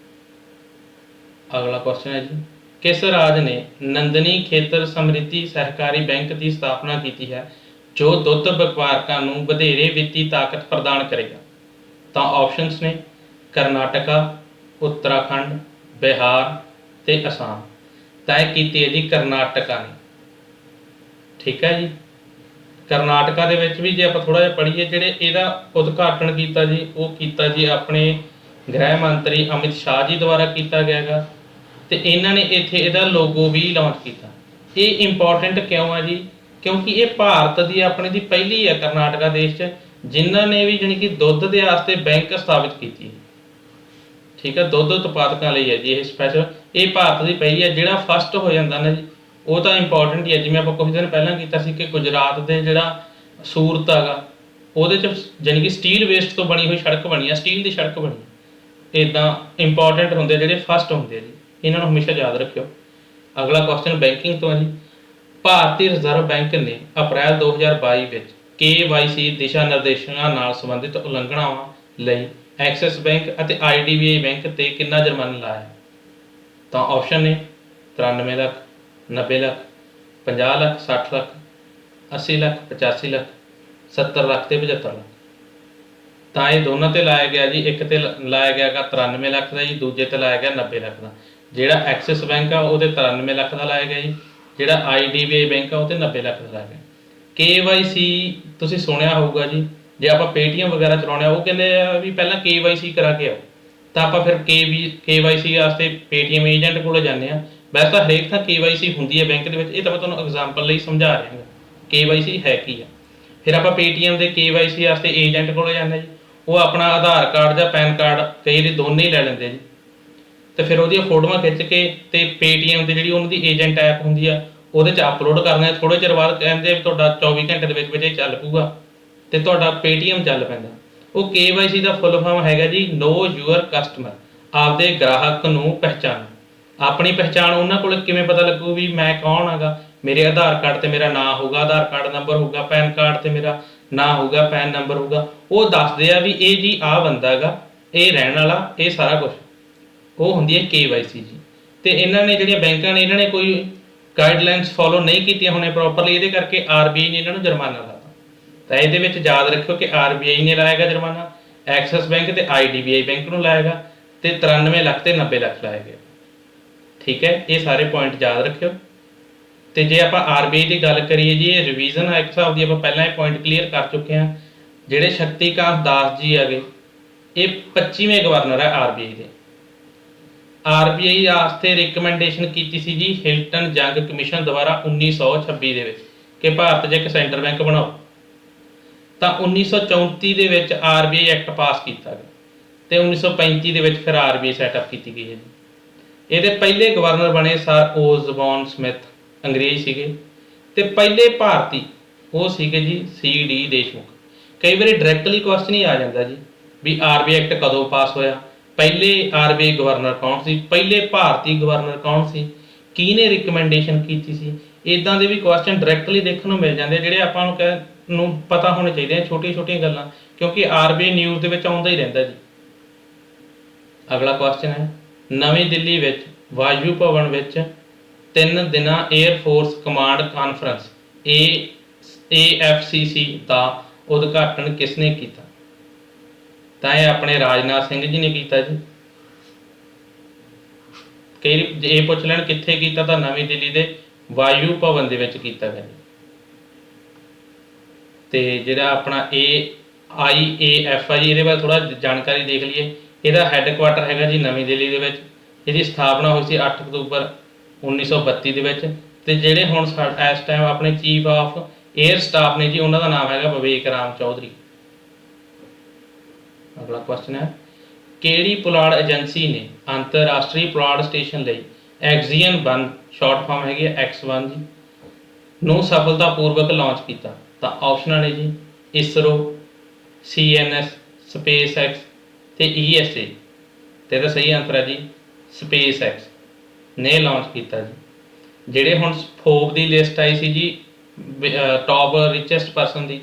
[SPEAKER 1] ਅਗਲਾ ਕੁਐਸਚਨ ਹੈ ਜੀ, ਕਿਸ ਰਾਜ ਨੇ ਨੰਦਨੀ ਖੇਤਰ ਸਮਰਿੱਧੀ ਸਹਿਕਾਰੀ ਬੈਂਕ ਦੀ ਸਥਾਪਨਾ ਕੀਤੀ ਹੈ ਜੋ ਦੁੱਧ ਵਪਾਰਕਾਂ ਨੂੰ ਵਧੇਰੇ ਵਿੱਤੀ ਤਾਕਤ ਪ੍ਰਦਾਨ ਕਰੇਗਾ? ਤਾਂ ਆਪਸ਼ਨਸ ਨੇ ਕਰਨਾਟਕਾ, ਉੱਤਰਾਖੰਡ, ਬਿਹਾਰ ਤੇ ਅਸਾਮ। ਤਾਂ ਇਹ ਕੀਤੀ ਹੈ ਜੀ ਕਰਨਾਟਕਾ ਨੇ। ਠੀਕ ਹੈ ਜੀ। ਕਰਨਾਟਕਾ ਦੇ ਵਿੱਚ ਵੀ ਜੇ ਆਪਾਂ ਥੋੜਾ ਜਿਹਾ ਪੜ੍ਹੀਏ, ਜਿਹੜੇ ਇਹਦਾ ਉਦਘਾਟਨ ਕੀਤਾ ਜੀ ਉਹ ਕੀਤਾ ਜੀ ਆਪਣੇ ਗ੍ਰਹਿ ਮੰਤਰੀ ਅਮਿਤ ਸ਼ਾਹ ਜੀ ਦੁਆਰਾ ਕੀਤਾ ਗਿਆ ਗਾ। ਤੇ ਇਹਨਾਂ ਨੇ ਇੱਥੇ ਇਹਦਾ ਲੋਗੋ ਵੀ ਲਾਂਚ ਕੀਤਾ। ਇਹ ਇੰਪੋਰਟੈਂਟ ਕਿਉਂ ਆ ਜੀ? ਕਿਉਂਕਿ ਇਹ ਭਾਰਤ ਦੀ ਆਪਣੇ ਦੀ ਪਹਿਲੀ ਹੈ ਕਰਨਾਟਕਾ ਦੇਸ਼ 'ਚ ਜਿਨ੍ਹਾਂ ਨੇ ਵੀ ਜਾਣੀ ਕਿ ਦੁੱਧ ਦੇ ਵਾਸਤੇ ਬੈਂਕ ਸਥਾਪਿਤ ਕੀਤੀ ਹੈ। ਠੀਕ ਹੈ, ਦੁੱਧ ਉਤਪਾਦਕਾਂ ਲਈ ਹੈ ਜੀ ਇਹ ਸਪੈਸ਼ਲ। ਇਹ ਭਾਰਤ ਦੀ ਪਹਿਲੀ ਹੈ। ਜਿਹੜਾ ਫਸਟ ਹੋ ਜਾਂਦਾ ਨਾ ਜੀ ਉਹ ਤਾਂ ਇੰਪੋਰਟੈਂਟ ਹੀ ਹੈ। ਜਿਵੇਂ ਆਪਾਂ ਕੁਝ ਦਿਨ ਪਹਿਲਾਂ ਕੀਤਾ ਸੀ ਕਿ ਗੁਜਰਾਤ ਦੇ ਜਿਹੜਾ ਸੂਰਤ ਹੈਗਾ ਉਹਦੇ 'ਚ ਜਾਣੀ ਕਿ ਸਟੀਲ ਵੇਸਟ ਤੋਂ ਬਣੀ ਹੋਈ ਸੜਕ ਬਣੀ ਆ, ਸਟੀਲ ਦੀ ਸੜਕ ਬਣੀ। ਇੱਦਾਂ ਇੰਪੋਰਟੈਂਟ ਹੁੰਦੇ ਜਿਹੜੇ ਫਸਟ ਹੁੰਦੇ ਆ ਜੀ, ਇਹਨਾਂ ਨੂੰ ਹਮੇਸ਼ਾ ਯਾਦ ਰੱਖਿਓ। ਅਗਲਾ ਕੁਐਸਚਨ ਬੈਂਕਿੰਗ ਤੋਂ ਹੈ ਜੀ। ਭਾਰਤੀ ਰਿਜ਼ਰਵ ਬੈਂਕ ਨੇ ਅਪ੍ਰੈਲ 2022 ਵਿੱਚ KYC ਦਿਸ਼ਾ ਨਿਰਦੇਸ਼ਾਂ ਨਾਲ ਸੰਬੰਧਿਤ ਉਲੰਘਣਾਵਾਂ ਲਈ ਐਕਸਿਸ ਬੈਂਕ ਅਤੇ IDBI ਬੈਂਕ ਤੇ ਕਿੰਨਾ ਜੁਰਮਾਨਾ ਲਾਇਆ? ਤਾਂ ਆਪਸ਼ਨ ਨੇ 93 ਲੱਖ, 90 ਲੱਖ, 50 ਲੱਖ, 60 ਲੱਖ, 80 ਲੱਖ, 85 ਲੱਖ, 70 ਲੱਖ ਤੇ 75 ਲੱਖ। ਤਾਂ ਇਹ ਦੋਨਾਂ ਤੇ ਲਾਇਆ ਗਿਆ ਜੀ। ਇੱਕ ਤੇ ਲਾਇਆ ਗਿਆ ਗਾ 93 ਲੱਖ ਦਾ ਜੀ, ਦੂਜੇ ਤੇ ਲਾਇਆ ਗਿਆ 90 ਲੱਖ ਦਾ। ਜਿਹੜਾ ਐਕਸਿਸ ਬੈਂਕ ਆ ਉਹਦੇ 93 ਲੱਖ ਦਾ ਲਾਇਆ ਗਿਆ ਜੀ, ਜਿਹੜਾ IDBI ਬੈਂਕ ਆ ਉਹਤੇ 90 ਲੱਖ ਦਾ ਲਾਇਆ ਗਿਆ। KYC ਤੁਸੀਂ ਸੁਣਿਆ ਹੋਊਗਾ ਜੀ, ਜੇ ਆਪਾਂ ਪੇਟੀਐਮ ਵਗੈਰਾ ਚਲਾਉਂਦੇ ਆ ਉਹ ਕਹਿੰਦੇ ਆ ਵੀ ਪਹਿਲਾਂ KYC ਕਰਾ ਕੇ ਆਓ। ਤਾਂ ਆਪਾਂ ਫਿਰ KYC ਵਾਸਤੇ ਪੇਟੀਐਮ ਏਜੰਟ ਕੋਲ ਜਾਂਦੇ ਆ। ਵੈਸੇ ਤਾਂ ਹਰੇਕ ਥਾਂ KYC ਹੁੰਦੀ ਹੈ ਬੈਂਕ ਦੇ ਵਿੱਚ, ਇਹ ਤਾਂ ਮੈਂ ਤੁਹਾਨੂੰ ਐਗਜ਼ਾਮਪਲ ਲਈ ਸਮਝਾ ਰਿਹਾ ਹਾਂ KYC ਹੈ ਕੀ ਆ। ਫਿਰ ਆਪਾਂ ਪੇਟੀਐਮ ਦੇ KYC ਵਾਸਤੇ ਏਜੰਟ ਕੋਲ ਜਾਂਦੇ ਜੀ, ਉਹ ਆਪਣਾ ਆਧਾਰ ਕਾਰਡ ਜਾਂ ਪੈਨ ਕਾਰਡ ਕਈ ਵਾਰੀ ਦੋਨੇ ਹੀ ਲੈ ਲੈਂਦੇ ਜੀ। ਤੇ ਫਿਰ ਉਹਦੀਆਂ ਫੋਟੋਆਂ ਖਿੱਚ ਕੇ ਤੇ ਪੇਟੀਐਮ ਦੀ ਜਿਹੜੀ ਉਹਨਾਂ ਦੀ ਏਜੰਟ ਐਪ ਹੁੰਦੀ ਆ ਉਹਦੇ 'ਚ ਅਪਲੋਡ ਕਰਨਾ। ਥੋੜ੍ਹੇ ਚਿਰ ਬਾਅਦ ਕਹਿੰਦੇ ਵੀ ਤੁਹਾਡਾ 24 ਘੰਟੇ ਦੇ ਵਿੱਚ ਇਹ ਚੱਲ ਪਊਗਾ ਤੇ ਤੁਹਾਡਾ ਪੇਟੀਐਮ ਚੱਲ ਪੈਂਦਾ। ਉਹ KYC ਦਾ ਫੁੱਲ ਫਾਰਮ ਹੈਗਾ ਜੀ ਨੋ ਯੂਅਰ ਕਸਟਮਰ। ਆਪਦੇ ਗ੍ਰਾਹਕ ਨੂੰ ਪਹਿਚਾਨੋ। ਆਪਣੀ ਪਹਿਚਾਣ ਉਹਨਾਂ ਕੋਲ ਕਿਵੇਂ ਪਤਾ ਲੱਗੂ ਵੀ ਮੈਂ ਕੌਣ ਹੈਗਾ? ਮੇਰੇ ਆਧਾਰ ਕਾਰਡ ਤੇ ਮੇਰਾ ਨਾਂ ਹੋਊਗਾ, ਆਧਾਰ ਕਾਰਡ ਨੰਬਰ ਹੋਊਗਾ, ਪੈਨ ਕਾਰਡ ਤੇ ਮੇਰਾ ਨਾਂ ਹੋਊਗਾ, ਪੈਨ ਨੰਬਰ ਹੋਊਗਾ। ਉਹ ਦੱਸਦੇ ਆ ਵੀ ਇਹ ਜੀ ਆਹ ਬੰਦਾ ਹੈਗਾ, ਇਹ ਰਹਿਣ ਵਾਲਾ, ਇਹ ਸਾਰਾ ਕੁਝ। ਉਹ ਹੁੰਦੀ ਹੈ KYC ਜੀ। ਤੇ ਇਹਨਾਂ ਨੇ ਜਿਹੜੀਆਂ ਬੈਂਕਾਂ ਨੇ ਇਹਨਾਂ ਨੇ ਕੋਈ ਗਾਈਡਲਾਈਨਸ ਫੋਲੋ ਨਹੀਂ ਕੀਤੀਆਂ ਹੋਣੇ ਪ੍ਰੋਪਰਲੀ, ਇਹਦੇ ਕਰਕੇ RBI ਨੇ ਇਹਨਾਂ ਨੂੰ ਜੁਰਮਾਨਾ ਲਾਤਾ। ਤਾਂ ਇਹਦੇ ਵਿੱਚ ਯਾਦ ਰੱਖਿਓ ਕਿ RBI ਨੇ ਲਾਏਗਾ ਜੁਰਮਾਨਾ, ਐਕਸਿਸ ਬੈਂਕ ਤੇ IDBI ਬੈਂਕ ਨੂੰ ਲਾਏਗਾ ਤੇ 93 ਲੱਖ ਤੇ 90 ਲੱਖ ਲਾਇਆ ਗਿਆ। ਠੀਕ ਹੈ, ਇਹ ਸਾਰੇ ਪੁਆਇੰਟ ਯਾਦ ਰੱਖਿਓ। ਤੇ ਜੇ ਆਪਾਂ RBI ਦੀ ਗੱਲ ਕਰੀਏ ਜੀ, ਇਹ ਰਿਵੀਜ਼ਨ ਹੈ ਇੱਕ ਹਿਸਾਬ ਦੀ, ਆਪਾਂ ਪਹਿਲਾਂ ਇਹ ਪੁਆਇੰਟ ਕਲੀਅਰ ਕਰ ਚੁੱਕੇ ਹਾਂ। ਜਿਹੜੇ ਸ਼ਕਤੀਕਾਂਤ ਦਾਸ ਜੀ ਹੈਗੇ ਇਹ 25ਵੇਂ ਗਵਰਨਰ ਹੈ RBI ਦੇ। RBI ਵਾਸਤੇ ਰਿਕਮੈਂਡੇਸ਼ਨ ਕੀਤੀ ਸੀ ਜੀ ਹਿਲਟਨ ਜੰਗ ਕਮਿਸ਼ਨ ਦੁਆਰਾ 1926 ਦੇ ਵਿੱਚ ਕਿ ਭਾਰਤ 'ਚ ਇੱਕ ਸੈਂਟਰ ਬੈਂਕ ਬਣਾਓ। ਤਾਂ 1934 ਦੇ ਵਿੱਚ RBI ਐਕਟ ਪਾਸ ਕੀਤਾ ਗਿਆ ਤੇ 1935 ਦੇ ਵਿੱਚ ਫਿਰ RBI ਸੈਟਅਪ ਕੀਤੀ ਗਈ ਹੈ ਜੀ। ਇਹਦੇ ਪਹਿਲੇ ਗਵਰਨਰ ਬਣੇ ਸਰ ਓਜ਼ਬੋਰਨ ਸਮਿਥ, ਅੰਗਰੇਜ਼ ਸੀਗੇ। ਤੇ ਪਹਿਲੇ ਭਾਰਤੀ ਉਹ ਸੀਗੇ ਜੀ CD ਦੇਸ਼ਮੁਖ। ਕਈ ਵਾਰੀ ਡਾਇਰੈਕਟਲੀ ਕੁਐਸਚਨ ਹੀ ਆ ਜਾਂਦਾ ਜੀ ਵੀ RBI ਐਕਟ ਕਦੋਂ ਪਾਸ ਹੋਇਆ, ਪਹਿਲੇ RBI ਗਵਰਨਰ ਕੌਣ ਸੀ, ਪਹਿਲੇ ਭਾਰਤੀ ਗਵਰਨਰ ਕੌਣ ਸੀ, ਕਿਹਨੇ ਰਿਕਮੈਂਡੇਸ਼ਨ ਕੀਤੀ ਸੀ। ਇਦਾਂ ਦੇ ਵੀ ਕੁਐਸਚਨ ਡਾਇਰੈਕਟਲੀ ਦੇਖਣ ਨੂੰ ਮਿਲ ਜਾਂਦੇ ਜਿਹੜੇ ਆਪਾਂ ਨੂੰ ਪਤਾ ਹੋਣੇ ਚਾਹੀਦੇ ਆ, ਛੋਟੀਆਂ ਛੋਟੀਆਂ ਗੱਲਾਂ, ਕਿਉਂਕਿ RBI ਨਿਊਜ਼ ਦੇ ਵਿੱਚ ਆਉਂਦਾ ਹੀ ਰਹਿੰਦਾ ਜੀ। ਅਗਲਾ ਕੁਐਸਚਨ ਹੈ, ਨਵੀਂ ਦਿੱਲੀ ਵਿੱਚ ਵਾਯੂ ਭਵਨ ਵਿੱਚ 3 ਦਿਨਾਂ air force command conference AFCC ਦਾ ਉਦਘਾਟਨ ਕਿਸਨੇ ਕੀਤਾ? ਤਾਂ ਇਹ ਆਪਣੇ ਰਾਜਨਾਥ ਸਿੰਘ ਜੀ ਨੇ ਕੀਤਾ ਜੀ। ਕਈ ਇਹ ਪੁੱਛ ਲੈਣ ਕਿੱਥੇ ਕੀਤਾ, ਤਾਂ ਨਵੀਂ ਦਿੱਲੀ ਦੇ ਵਾਯੂ ਭਵਨ ਦੇ ਵਿੱਚ ਕੀਤਾ ਗਿਆ ਜੀ। ਤੇ ਜਿਹੜਾ ਆਪਣਾ IAF ਆ ਜੀ, ਇਹਦੇ ਬਾਰੇ ਥੋੜਾ ਜਾਣਕਾਰੀ ਦੇਖ ਲਈਏ। ਇਹਦਾ ਹੈੱਡਕੁਆਟਰ ਹੈਗਾ ਜੀ ਨਵੀਂ ਦਿੱਲੀ ਦੇ ਵਿੱਚ। ਇਹਦੀ ਸਥਾਪਨਾ ਹੋਈ ਸੀ 8 ਅਕਤੂਬਰ 1932 ਦੇ ਵਿੱਚ। ਤੇ ਜਿਹੜੇ ਹੁਣ ਇਸ ਟਾਈਮ ਆਪਣੇ ਚੀਫ ਆਫ 에ਅਰ ਸਟਾਫ ਨੇ ਜੀ, ਉਹਨਾਂ ਦਾ ਨਾਮ ਹੈਗਾ ਵਿਵੇਕ ਰਾਮ ਚੌਧਰੀ। ਅਗਲਾ ਕੁਐਸਚਨ ਹੈ, ਕਿਹੜੀ ਪੁਲਾੜ ਏਜੰਸੀ ਨੇ ਅੰਤਰਰਾਸ਼ਟਰੀ ਪੁਲਾੜ ਸਟੇਸ਼ਨ ਲਈ ਐਕਸੀਅਨ 1 ਸ਼ਾਰਟ ਫਾਰਮ ਹੈਗੀ ਹੈ X1 ਜੀ ਨੂੰ ਸਫਲਤਾਪੂਰਵਕ ਲਾਂਚ ਕੀਤਾ? ਤਾਂ ਆਪਸ਼ਨਾਂ ਨੇ ਜੀ ISRO, CNS, SpaceX ਤੇ ESA। ਤੇ ਇਹਦਾ ਸਹੀ ਆਨਸਰ ਹੈ ਜੀ SpaceX ਨੇ ਲਾਂਚ ਕੀਤਾ ਜੀ। ਜਿਹੜੇ ਹੁਣ ਫੋਰਬ ਦੀ ਲਿਸਟ ਆਈ ਸੀ ਜੀ ਟੌਪ ਰਿਚੈਸਟ ਪਰਸਨ ਦੀ,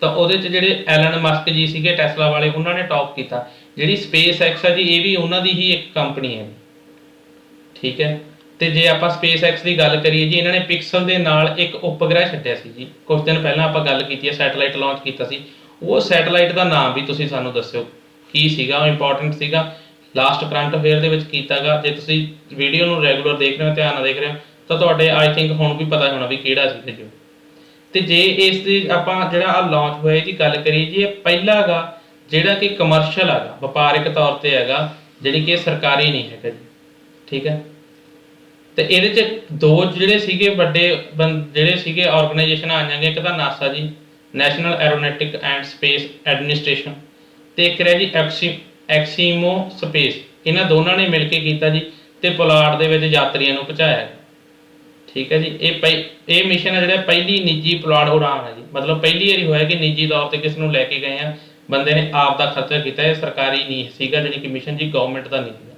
[SPEAKER 1] ਤਾਂ ਉਹਦੇ 'ਚ ਜਿਹੜੇ ਐਲਨ ਮਸਕ ਜੀ ਸੀਗੇ ਟੈਸਲਾ ਵਾਲੇ, ਉਹਨਾਂ ਨੇ ਟੌਪ ਕੀਤਾ। ਜਿਹੜੀ SpaceX ਹੈ ਜੀ ਇਹ ਵੀ ਉਹਨਾਂ ਦੀ ਹੀ ਇੱਕ ਕੰਪਨੀ ਹੈ। ਠੀਕ ਹੈ, ਤੇ ਜੇ ਆਪਾਂ SpaceX ਦੀ ਗੱਲ ਕਰੀਏ ਜੀ, ਇਹਨਾਂ ਨੇ ਪਿਕਸਲ ਦੇ ਨਾਲ ਇੱਕ ਉਪਗ੍ਰਹਿ ਛੱਡਿਆ ਸੀ ਜੀ। ਕੁਝ ਦਿਨ ਪਹਿਲਾਂ ਆਪਾਂ ਗੱਲ ਕੀਤੀ ਹੈ, ਸੈਟੇਲਾਈਟ ਲਾਂਚ ਕੀਤਾ ਸੀ। ਉਹ ਸੈਟੇਲਾਈਟ ਦਾ ਨਾਮ ਵੀ ਤੁਸੀਂ ਸਾਨੂੰ ਦੱਸਿਓ ਕੀ ਸੀਗਾ, ਉਹ ਇੰਪੋਰਟੈਂਟ ਸੀਗਾ। ਲਾਸਟ ਕਰੰਟ ਅਫੇਅਰ ਦੇ ਵਿੱਚ ਕੀਤਾ ਗਾ। ਜੇ ਤੁਸੀਂ ਵੀਡੀਓ ਨੂੰ ਰੈਗੂਲਰ ਦੇਖ ਰਹੇ ਹੋ, ਧਿਆਨ ਨਾਲ ਦੇਖ ਰਹੇ ਹੋ, ਤਾਂ ਤੁਹਾਡੇ ਆਈ ਥਿੰਕ ਹੁਣ ਵੀ ਪਤਾ ਹੋਣਾ ਵੀ ਕਿਹੜਾ ਸੀ ਜੀ। ਤੇ ਜੇ ਇਸ ਦੀ ਆਪਾਂ ਜਿਹੜਾ ਆ ਲਾਂਚ ਹੋਇਆ ਇਹਦੀ ਗੱਲ ਕਰੀਏ ਜੀ, ਇਹ ਪਹਿਲਾ ਹੈਗਾ ਜਿਹੜਾ ਕਿ ਕਮਰਸ਼ੀਅਲ ਹੈਗਾ, ਵਪਾਰਿਕ ਤੌਰ ਤੇ ਹੈਗਾ, ਜਿਹੜੀ ਕਿ ਸਰਕਾਰੀ ਨਹੀਂ ਹੈਗਾ ਜੀ। ਠੀਕ ਹੈ, ਤੇ ਇਹਦੇ ਚ ਦੋ ਜਿਹੜੇ ਸੀਗੇ ਵੱਡੇ ਜਿਹੜੇ ਸੀਗੇ ਆਰਗੇਨਾਈਜੇਸ਼ਨ ਆਈਆਂ ਗਈਆਂ, ਇੱਕ ਤਾਂ ਨਾਸਾ ਜੀ, national aeronautic and space administration, ਤੇ ਇੱਕ ਰਿਹਾ ਜੀ ਐਕਸੀਮੋ ਸਪੇਸ। ਇਹਨਾਂ ਦੋਨਾਂ ਨੇ ਮਿਲ ਕੇ ਕੀਤਾ ਜੀ, ਤੇ ਪੁਲਾੜ ਦੇ ਵਿੱਚ ਯਾਤਰੀਆਂ ਨੂੰ ਪਹੁੰਚਾਇਆ। ਠੀਕ ਹੈ ਜੀ, ਇਹ ਮਿਸ਼ਨ ਹੈ ਜਿਹੜਾ ਪਹਿਲੀ ਨਿੱਜੀ ਪੁਲਾੜ ਉਡਾਨ ਹੈ ਜੀ, ਮਤਲਬ ਪਹਿਲੀ ਵਾਰੀ ਹੋਇਆ ਕਿ ਨਿੱਜੀ ਤੌਰ ਤੇ ਕਿਸ ਨੂੰ ਲੈ ਕੇ ਗਏ ਆ, ਬੰਦੇ ਨੇ ਆਪ ਦਾ ਖਰਚਾ ਕੀਤਾ। ਇਹ ਸਰਕਾਰੀ ਨਹੀਂ ਸੀਗਾ ਜਾਣੀ ਕਿ ਮਿਸ਼ਨ ਜੀ, ਗਵਰਨਮੈਂਟ ਦਾ ਨਹੀਂ ਸੀਗਾ।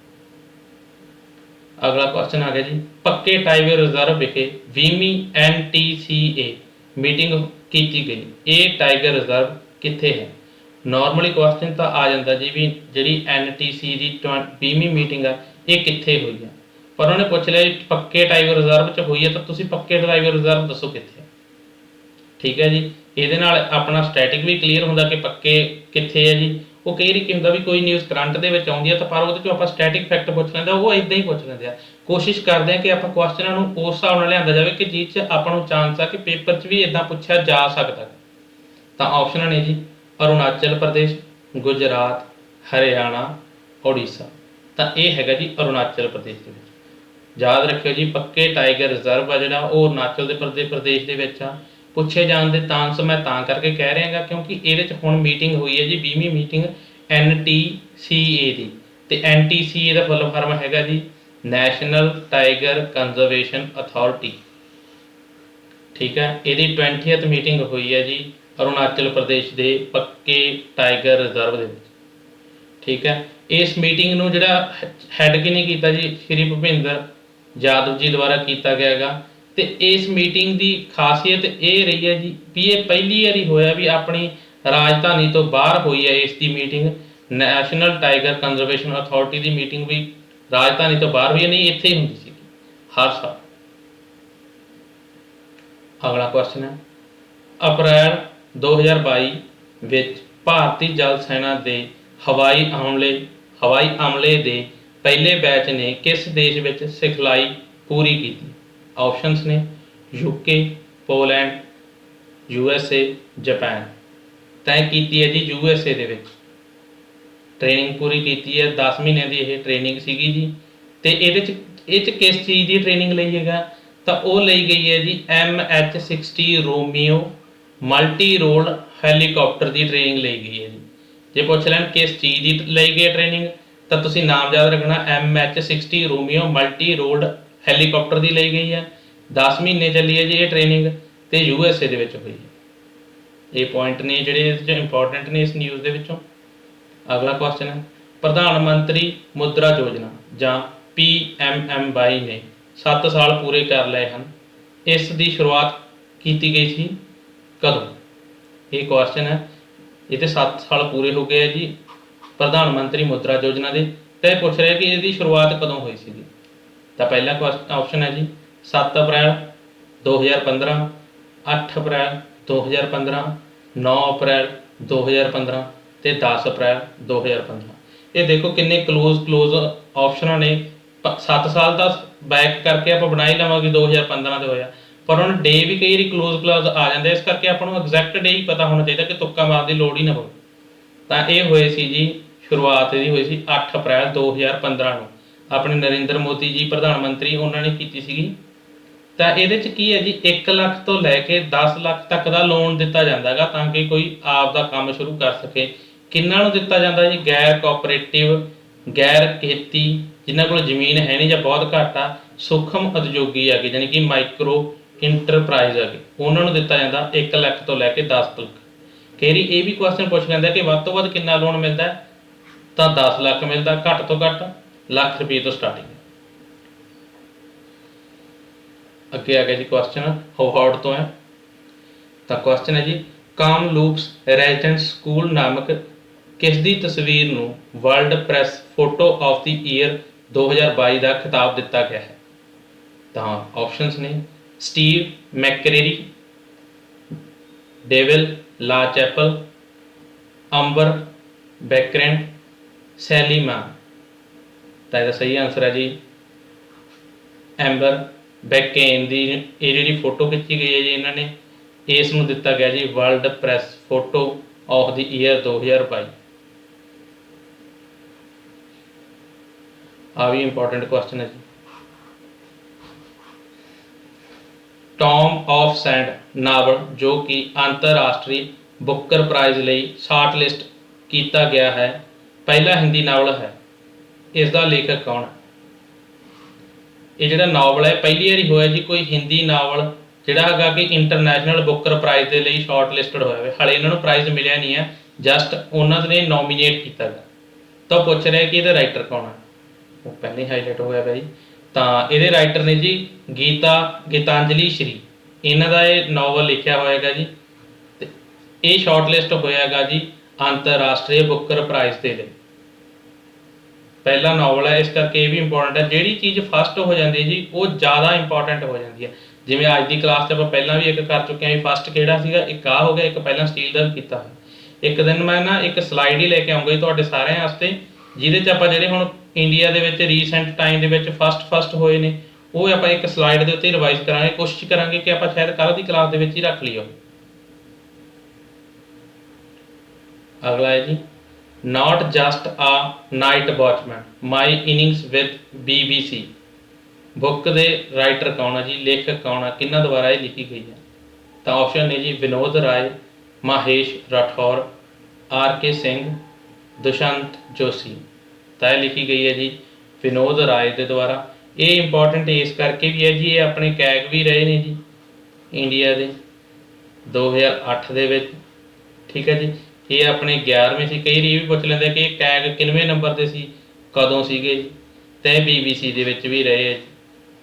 [SPEAKER 1] ਅਗਲਾ ਕੁਐਸਚਨ ਆ ਗਿਆ ਜੀ, ਪੱਕੇ ਟਾਈਗਰ ਰਿਜ਼ਰਵ ਵਿਖੇ 20ਵੀਂ NTCA ਮੀਟਿੰਗ ਕੀਤੀ ਗਈ, ਇਹ ਟਾਈਗਰ ਰਿਜ਼ਰਵ ਕਿੱਥੇ ਹੈ? ਨਾਰਮਲੀ ਕੁਐਸਚਨ ਤਾਂ ਆ ਜਾਂਦਾ ਜੀ ਵੀ ਜਿਹੜੀ NTC ਦੀ 20ਵੀਂ ਮੀਟਿੰਗ ਆ ਇਹ ਕਿੱਥੇ ਹੋਈ ਆ, ਪਰ ਉਹਨੇ ਪੁੱਛ ਲਿਆ ਪੱਕੇ ਟਾਈਗਰ ਰਿਜ਼ਰਵ 'ਚ ਹੋਈ ਹੈ, ਤਾਂ ਤੁਸੀਂ ਪੱਕੇ ਟਾਈਗਰ ਰਿਜ਼ਰਵ ਦੱਸੋ ਕਿੱਥੇ। ਠੀਕ ਹੈ ਜੀ, ਇਹਦੇ ਨਾਲ ਆਪਣਾ ਸਟੈਟਿਕ ਵੀ ਕਲੀਅਰ ਹੁੰਦਾ ਕਿ ਪੱਕੇ ਕਿੱਥੇ ਹੈ ਜੀ। ਉਹ ਕਈ ਵਾਰੀ ਕੀ ਹੁੰਦਾ ਵੀ ਕੋਈ ਨਿਊਜ਼ ਕਰੰਟ ਦੇ ਵਿੱਚ ਆਉਂਦੀ ਹੈ, ਤਾਂ ਪਰ ਉਹਦੇ 'ਚੋਂ ਆਪਾਂ ਸਟੈਟਿਕ ਫੈਕਟ ਪੁੱਛ ਲੈਂਦੇ, ਉਹ ਇਦਾਂ ਹੀ ਪੁੱਛ ਲੈਂਦੇ ਆ। ਕੋਸ਼ਿਸ਼ ਕਰਦੇ ਆ ਕਿ ਆਪਾਂ ਕੁਐਸਚਨਾਂ ਨੂੰ ਉਸ ਹਿਸਾਬ ਨਾਲ ਲਿਆਂਦਾ ਜਾਵੇ ਕਿ ਜਿਸ 'ਚ ਆਪਾਂ ਨੂੰ ਚਾਂਸ ਆ ਕਿ ਪੇਪਰ 'ਚ ਵੀ ਇਦਾਂ ਪੁੱਛਿਆ ਜਾ ਸਕਦਾ। ਤਾਂ ਆਪਸ਼ਨ ਨੇ ਜੀ ਅਰੁਣਾਚਲ ਪ੍ਰਦੇਸ਼, ਗੁਜਰਾਤ, ਹਰਿਆਣਾ, ਉੜੀਸਾ। ਤਾਂ ਇਹ ਹੈਗਾ ਜੀ ਅਰੁਣਾਚਲ ਪ੍ਰਦੇਸ਼ ਦੇ ਵਿੱਚ। ਯਾਦ ਰੱਖਿਓ ਜੀ, ਪੱਕੇ ਟਾਈਗਰ ਰਿਜ਼ਰਵ ਆ ਜਿਹੜਾ ਉਹ ਅਰੁਣਾਚਲ ਦੇ ਪ੍ਰਦੇਸ਼ ਦੇ ਵਿੱਚ ਆ। ਪੁੱਛੇ ਜਾਣ ਦੇ ਚਾਂਸ ਮੈਂ ਤਾਂ ਕਰਕੇ ਕਹਿ ਰਿਹਾ ਗਾ ਕਿਉਂਕਿ ਇਹਦੇ 'ਚ ਹੁਣ ਮੀਟਿੰਗ ਹੋਈ ਹੈ ਜੀ, 20ਵੀਂ ਮੀਟਿੰਗ NTCA ਦੀ, ਤੇ NTCA ਦਾ ਫੁੱਲ ਫਾਰਮ ਹੈਗਾ ਜੀ ਨੈਸ਼ਨਲ ਟਾਈਗਰ ਕੰਜ਼ਰਵੇਸ਼ਨ ਅਥਾਰਟੀ। ਠੀਕ ਹੈ, ਇਹਦੀ 20th ਮੀਟਿੰਗ ਹੋਈ ਹੈ ਜੀ ਅਰੁਣਾਚਲ ਪ੍ਰਦੇਸ਼ ਦੇ ਪੱਕੇ ਟਾਈਗਰ ਰਿਜ਼ਰਵ ਦੇ ਵਿੱਚ। ਠੀਕ ਹੈ, ਇਸ ਮੀਟਿੰਗ ਨੂੰ ਜਿਹੜਾ ਹੈਡ ਕਿਹਨੇ ਕੀਤਾ ਜੀ, ਸ਼੍ਰੀ ਭੁਪਿੰਦਰ ਯਾਦਵ ਜੀ ਦੁਆਰਾ ਕੀਤਾ ਗਿਆ ਹੈਗਾ। ਤੇ ਇਸ ਮੀਟਿੰਗ ਦੀ ਖਾਸੀਅਤ ਇਹ ਰਹੀ ਹੈ ਜੀ ਵੀ ਇਹ ਪਹਿਲੀ ਵਾਰੀ ਹੋਇਆ ਵੀ ਆਪਣੀ ਰਾਜਧਾਨੀ ਤੋਂ ਬਾਹਰ ਹੋਈ ਹੈ ਇਸ ਦੀ meeting. National tiger conservation authority ਦੀ ਮੀਟਿੰਗ ਵੀ ਰਾਜਧਾਨੀ ਤੋਂ ਬਾਹਰ ਹੋਈ, ਨਹੀਂ ਇੱਥੇ ਹੀ ਹੁੰਦੀ ਸੀ ਹਰ ਸਾਲ। ਅਗਲਾ ਕੁਐਸਚਨ ਹੈ, ਅਪ੍ਰੈਲ 2022 ਵਿੱਚ ਭਾਰਤੀ ਜਲ ਸੈਨਾ ਦੇ ਹਵਾਈ ਅਮਲੇ ਦੇ ਪਹਿਲੇ ਬੈਚ ਨੇ ਕਿਸ ਦੇਸ਼ ਵਿੱਚ ਸਿਖਲਾਈ ਪੂਰੀ ਕੀਤੀ? ਆਪਸ਼ਨਸ ਨੇ UK, ਪੋਲੈਂਡ, USA, ਜਾਪਾਨ। ਤੈਅ ਕੀਤੀ ਹੈ ਜੀ USA ਦੇ ਵਿੱਚ ਟ੍ਰੇਨਿੰਗ ਪੂਰੀ ਕੀਤੀ ਹੈ। 10 ਮਹੀਨਿਆਂ ਦੀ ਇਹ ਟ੍ਰੇਨਿੰਗ ਸੀਗੀ ਜੀ। ਤੇ ਇਹ 'ਚ ਕਿਸ ਚੀਜ਼ ਦੀ ਟ੍ਰੇਨਿੰਗ ਲਈ ਹੈਗਾ, ਤਾਂ ਉਹ ਲਈ ਗਈ ਹੈ ਜੀ MH-60 Romeo multi role helicopter ਦੀ ਟ੍ਰੇਨਿੰਗ ਲਈ ਗਈ ਹੈ ਜੀ। ਜੇ ਪੁੱਛ ਲੈਣ ਕਿਸ ਚੀਜ਼ ਦੀ ਲਈ ਗਈ ਹੈ ਟ੍ਰੇਨਿੰਗ, ਤਾਂ ਤੁਸੀਂ ਨਾਮ ਯਾਦ ਰੱਖਣਾ MH-60 Romeo multi ruled helicopter ਦੀ ਲਈ ਗਈ ਹੈ। 10 ਮਹੀਨੇ ਚੱਲੀ ਹੈ ਜੀ ਇਹ ਟ੍ਰੇਨਿੰਗ, ਤੇ USA ਦੇ ਵਿੱਚ ਹੋਈ ਹੈ। ਇਹ ਪੁਆਇੰਟ ਨੇ ਜਿਹੜੇ ਇਸ 'ਚ ਇੰਪੋਰਟੈਂਟ ਨੇ ਇਸ ਨਿਊਜ਼ ਦੇ ਵਿੱਚੋਂ। ਅਗਲਾ ਕੁਐਸਚਨ ਹੈ, ਪ੍ਰਧਾਨ ਮੰਤਰੀ ਮੁਦਰਾ ਯੋਜਨਾ ਜਾਂ PMMY ਨੇ 7 ਸਾਲ ਪੂਰੇ ਕਰ ਲਏ ਹਨ, ਇਸ ਦੀ ਸ਼ੁਰੂਆਤ ਕੀਤੀ ਗਈ ਸੀ ਕਦੋਂ? ਇਹ ਕੁਐਸਚਨ ਹੈ, ਇਹ ਤੇ 7 ਸਾਲ ਪੂਰੇ ਹੋ ਗਏ ਹੈ ਜੀ ਪ੍ਰਧਾਨ ਮੰਤਰੀ ਮੁਦਰਾ ਯੋਜਨਾ ਦੇ, ਤੇ ਪੁੱਛ ਰਿਹਾ ਕਿ ਇਹਦੀ ਸ਼ੁਰੂਆਤ ਕਦੋਂ ਹੋਈ ਸੀਗੀ। ਤਾਂ ਪਹਿਲਾ ਆਪਸ਼ਨ ਹੈ ਜੀ 7 ਅਪ੍ਰੈਲ 2015, 8 ਅਪ੍ਰੈਲ 2015, 9 ਅਪ੍ਰੈਲ 2015 ਤੇ 10 ਅਪ੍ਰੈਲ 2015। ਇਹ ਦੇਖੋ ਕਿੰਨੇ ਕਲੋਜ਼ ਆਪਸ਼ਨਾਂ ਨੇ। 7 ਸਾਲ ਦਾ ਬੈਕ ਕਰਕੇ ਆਪਾਂ ਬਣਾ ਹੀ ਲਵਾਂਗੇ 2015 ਦੇ ਹੋਇਆ, ਪਰ ਹੁਣ ਡੇ ਵੀ ਕਈ ਵਾਰੀ ਕਲੋਜ਼ ਆ ਜਾਂਦੇ, ਇਸ ਕਰਕੇ ਆਪਾਂ ਨੂੰ ਐਗਜ਼ੈਕਟ ਡੇ ਹੀ ਪਤਾ ਹੋਣਾ ਚਾਹੀਦਾ ਕਿ ਤੁੱਕਾ ਮਾਰਨ ਦੀ ਲੋੜ ਹੀ ਨਾ ਪਵੇ। ਤਾਂ ਇਹ ਹੋਏ ਸੀ ਜੀ, ਸ਼ੁਰੂਆਤ ਇਹਦੀ ਹੋਈ ਸੀ 8 ਅਪ੍ਰੈਲ 2015 ਨੂੰ। ਆਪਣੇ ਨਰਿੰਦਰ ਮੋਦੀ ਜੀ ਪ੍ਰਧਾਨ ਮੰਤਰੀ ਉਹਨਾਂ ਨੇ ਕੀਤੀ ਸੀਗੀ। ਤਾਂ ਇਹਦੇ 'ਚ ਕੀ ਹੈ ਜੀ, 1 ਲੱਖ ਤੋਂ ਲੈ ਕੇ 10 ਲੱਖ ਤੱਕ ਦਾ ਲੋਨ ਦਿੱਤਾ ਜਾਂਦਾ ਹੈਗਾ ਤਾਂ ਕਿ ਕੋਈ ਆਪ ਦਾ ਕੰਮ ਸ਼ੁਰੂ ਕਰ ਸਕੇ। ਕਿੰਨਾਂ ਨੂੰ ਦਿੱਤਾ ਜਾਂਦਾ ਜੀ, ਗੈਰ ਕੋਆਪਰੇਟਿਵ, ਗੈਰ ਖੇਤੀ, ਜਿਨ੍ਹਾਂ ਕੋਲ ਜ਼ਮੀਨ ਹੈ ਨਹੀਂ ਜਾਂ ਬਹੁਤ ਘੱਟ ਆ, ਸੂਖਮ ਉਦਯੋਗੀ ਆ ਗਏ ਜਾਣੀ ਕਿ ਮਾਈਕਰੋ ਇੰਟਰਪ੍ਰਾਈਜ਼ ਆ ਗਏ, ਉਹਨਾਂ ਨੂੰ ਦਿੱਤਾ ਜਾਂਦਾ 1 ਲੱਖ ਤੋਂ ਲੈ ਕੇ 10 ਲੱਖ। ਕਈ ਵਾਰੀ ਇਹ ਵੀ ਕੁਐਸਚਨ ਪੁੱਛ ਲੈਂਦਾ ਕਿ ਵੱਧ ਤੋਂ ਵੱਧ ਕਿੰਨਾ ਲੋਨ ਮਿਲਦਾ, ਤਾਂ 10 ਲੱਖ ਮਿਲਦਾ, ਘੱਟ ਤੋਂ ਘੱਟ ਲੱਖ ਰੁਪਏ ਤੋਂ ਸਟਾਰਟਿੰਗ। ਅੱਗੇ ਆ ਗਿਆ ਜੀ ਕੁਐਸਚਨ ਹੋਵਾਰਡ ਤੋਂ ਹੈ। ਤਾਂ ਕੁਐਸਚਨ ਹੈ ਜੀ, ਕਾਮਲੂਪਸ ਰੈਜ਼ੀਡੈਂਸ ਸਕੂਲ ਨਾਮਕ ਕਿਸ ਦੀ ਤਸਵੀਰ ਨੂੰ world press photo of the year 2022 ਦਾ ਖਿਤਾਬ ਦਿੱਤਾ ਗਿਆ ਹੈ? ਤਾਂ ਆਪਸ਼ਨਸ ਨੇ ਸਟੀਵ ਮੈਕਕ੍ਰੀਰੀ, ਡੇਵਿਲ ਲਾ ਚੈਪਲ, ਅੰਬਰ ਬੈਕਰੈਂਡ, ਸੈਲੀ ਮਾਨ। ਤਾਂ ਇਹਦਾ ਸਹੀ ਆਨਸਰ ਹੈ ਜੀ ਐਂਬਰ ਬੈਕੇਨ ਦੀ। ਇਹ ਜਿਹੜੀ ਫੋਟੋ ਖਿੱਚੀ ਗਈ ਹੈ ਜੀ ਇਹਨਾਂ ਨੇ ਇਸ ਨੂੰ ਦਿੱਤਾ ਗਿਆ ਜੀ world press photo of the year 2022। ਆ ਵੀ ਇੰਪੋਰਟੈਂਟ ਕੁਐਸਚਨ ਹੈ ਜੀ। ਟੌਮ ਆਫ ਸੈਂਡ ਨਾਵਲ ਜੋ ਕਿ ਅੰਤਰਰਾਸ਼ਟਰੀ ਬੁੱਕਰ ਪ੍ਰਾਈਜ਼ ਲਈ ਸ਼ਾਰਟ ਲਿਸਟ ਕੀਤਾ ਗਿਆ ਹੈ, ਪਹਿਲਾ ਹਿੰਦੀ ਨਾਵਲ ਹੈ। ਇਸ ਦਾ ਲੇਖਕ ਕੌਣ ਹੈ? ਇਹ ਜਿਹੜਾ ਨਾਵਲ ਹੈ ਪਹਿਲੀ ਵਾਰੀ ਹੋਇਆ ਜੀ ਕੋਈ ਹਿੰਦੀ ਨਾਵਲ ਜਿਹੜਾ ਹੈਗਾ ਕਿ ਇੰਟਰਨੈਸ਼ਨਲ ਬੁੱਕਰ ਪ੍ਰਾਈਜ਼ ਦੇ ਲਈ ਸ਼ਾਰਟ ਲਿਸਟਡ ਹੋਇਆ ਹੋਵੇ। ਹਾਲੇ ਇਹਨਾਂ ਨੂੰ ਪ੍ਰਾਈਜ਼ ਮਿਲਿਆ ਨਹੀਂ ਹੈ, ਜਸਟ ਉਹਨਾਂ ਨੇ ਨੋਮੀਨੇਟ ਕੀਤਾ ਗਾ। ਤਾਂ ਪੁੱਛ ਰਿਹਾ ਕਿ ਇਹਦਾ ਰਾਈਟਰ ਕੌਣ ਹੈ, ਉਹ ਪਹਿਲੇ ਹਾਈਲਾਈਟ ਹੋਇਆ ਵਾ ਜੀ। ਤਾਂ ਇਹਦੇ ਰਾਈਟਰ ਨੇ ਜੀ ਗੀਤਾਂਜਲੀ ਸ਼੍ਰੀ, ਇਹਨਾਂ ਦਾ ਇਹ ਨਾਵਲ ਲਿਖਿਆ ਹੋਏਗਾ ਜੀ। ਤੇ ਇਹ ਸ਼ਾਰਟ ਲਿਸਟ ਹੋਇਆਗਾ ਜੀ ਅੰਤਰਰਾਸ਼ਟਰੀ ਬੁੱਕਰ ਪ੍ਰਾਈਜ਼ ਦੇ ਲਈ। ਪਹਿਲਾ ਨਾਵਲ ਹੈ, ਇਸ ਕਰਕੇ ਇਹ ਵੀ ਇੰਪੋਰਟੈਂਟ ਹੈ। ਜਿਹੜੀ ਚੀਜ਼ ਫਸਟ ਹੋ ਜਾਂਦੀ ਹੈ ਜੀ ਉਹ ਜ਼ਿਆਦਾ ਇੰਪੋਰਟੈਂਟ ਹੋ ਜਾਂਦੀ ਹੈ। ਜਿਵੇਂ ਅੱਜ ਦੀ ਕਲਾਸ 'ਚ ਆਪਾਂ ਪਹਿਲਾਂ ਵੀ ਇੱਕ ਕਰ ਚੁੱਕੇ ਹਾਂ ਵੀ ਫਸਟ ਕਿਹੜਾ ਸੀਗਾ, ਇੱਕ ਆ ਹੋ ਗਿਆ, ਇੱਕ ਪਹਿਲਾਂ ਸਟੀਲ ਦਾ ਵੀ ਕੀਤਾ ਹੋਇਆ। ਇੱਕ ਦਿਨ ਮੈਂ ਨਾ ਇੱਕ ਸਲਾਈਡ ਹੀ ਲੈ ਕੇ ਆਉਂਗਾ ਜੀ ਤੁਹਾਡੇ ਸਾਰਿਆਂ ਵਾਸਤੇ, ਜਿਹਦੇ 'ਚ ਆਪਾਂ ਜਿਹੜੇ ਹੁਣ ਇੰਡੀਆ ਦੇ ਵਿੱਚ ਰੀਸੈਂਟ ਟਾਈਮ ਦੇ ਵਿੱਚ ਫਸਟ ਹੋਏ ਨੇ ਉਹ ਆਪਾਂ ਇੱਕ ਸਲਾਈਡ ਦੇ ਉੱਤੇ ਰਿਵਾਈਜ਼ ਕਰਾਂਗੇ। ਕੋਸ਼ਿਸ਼ ਕਰਾਂਗੇ ਕਿ ਆਪਾਂ ਸ਼ਾਇਦ ਕੱਲ੍ਹ ਦੀ ਕਲਾਸ ਦੇ ਵਿੱਚ ਹੀ ਰੱਖ ਲਈਏ। ਅਗਲਾ ਹੈ ਜੀ not just a night watchman my innings with BBC। Book ਦੇ ਰਾਈਟਰ ਕੌਣ ਹੈ ਜੀ, ਲੇਖਕ ਕੌਣ ਹੈ, ਕਿਹਨਾਂ ਦੁਆਰਾ ਇਹ ਲਿਖੀ ਗਈ ਹੈ? ਤਾਂ ਆਪਸ਼ਨ ਨੇ ਜੀ ਵਿਨੋਦ ਰਾਏ, ਮਹੇਸ਼ ਰਾਠੌਰ, RK ਸਿੰਘ, ਦੁਸ਼ੰਤ ਜੋਸ਼ੀ। ਤਾਂ ਇਹ ਲਿਖੀ ਗਈ ਹੈ ਜੀ ਵਿਨੋਦ ਰਾਏ ਦੇ ਦੁਆਰਾ। ਇਹ ਇੰਪੋਰਟੈਂਟ ਇਸ ਕਰਕੇ ਵੀ ਹੈ ਜੀ ਇਹ ਆਪਣੇ ਕੈਗ ਵੀ ਰਹੇ ਨੇ ਜੀ ਇੰਡੀਆ ਦੇ 2008 ਦੇ ਵਿੱਚ, ਠੀਕ ਹੈ ਜੀ। ਇਹ ਆਪਣੇ 11ਵੇਂ ਸੀ। ਕਈ ਰੀ ਵੀ ਪੁੱਛ ਲੈਂਦੇ ਕਿ ਇਹ ਕੈਗ ਕਿੰਨਵੇਂ ਨੰਬਰ 'ਤੇ ਸੀ, ਕਦੋਂ ਸੀਗੇ ਜੀ। ਅਤੇ ਇਹ BBC ਦੇ ਵਿੱਚ ਵੀ ਰਹੇ ਹੈ ਜੀ।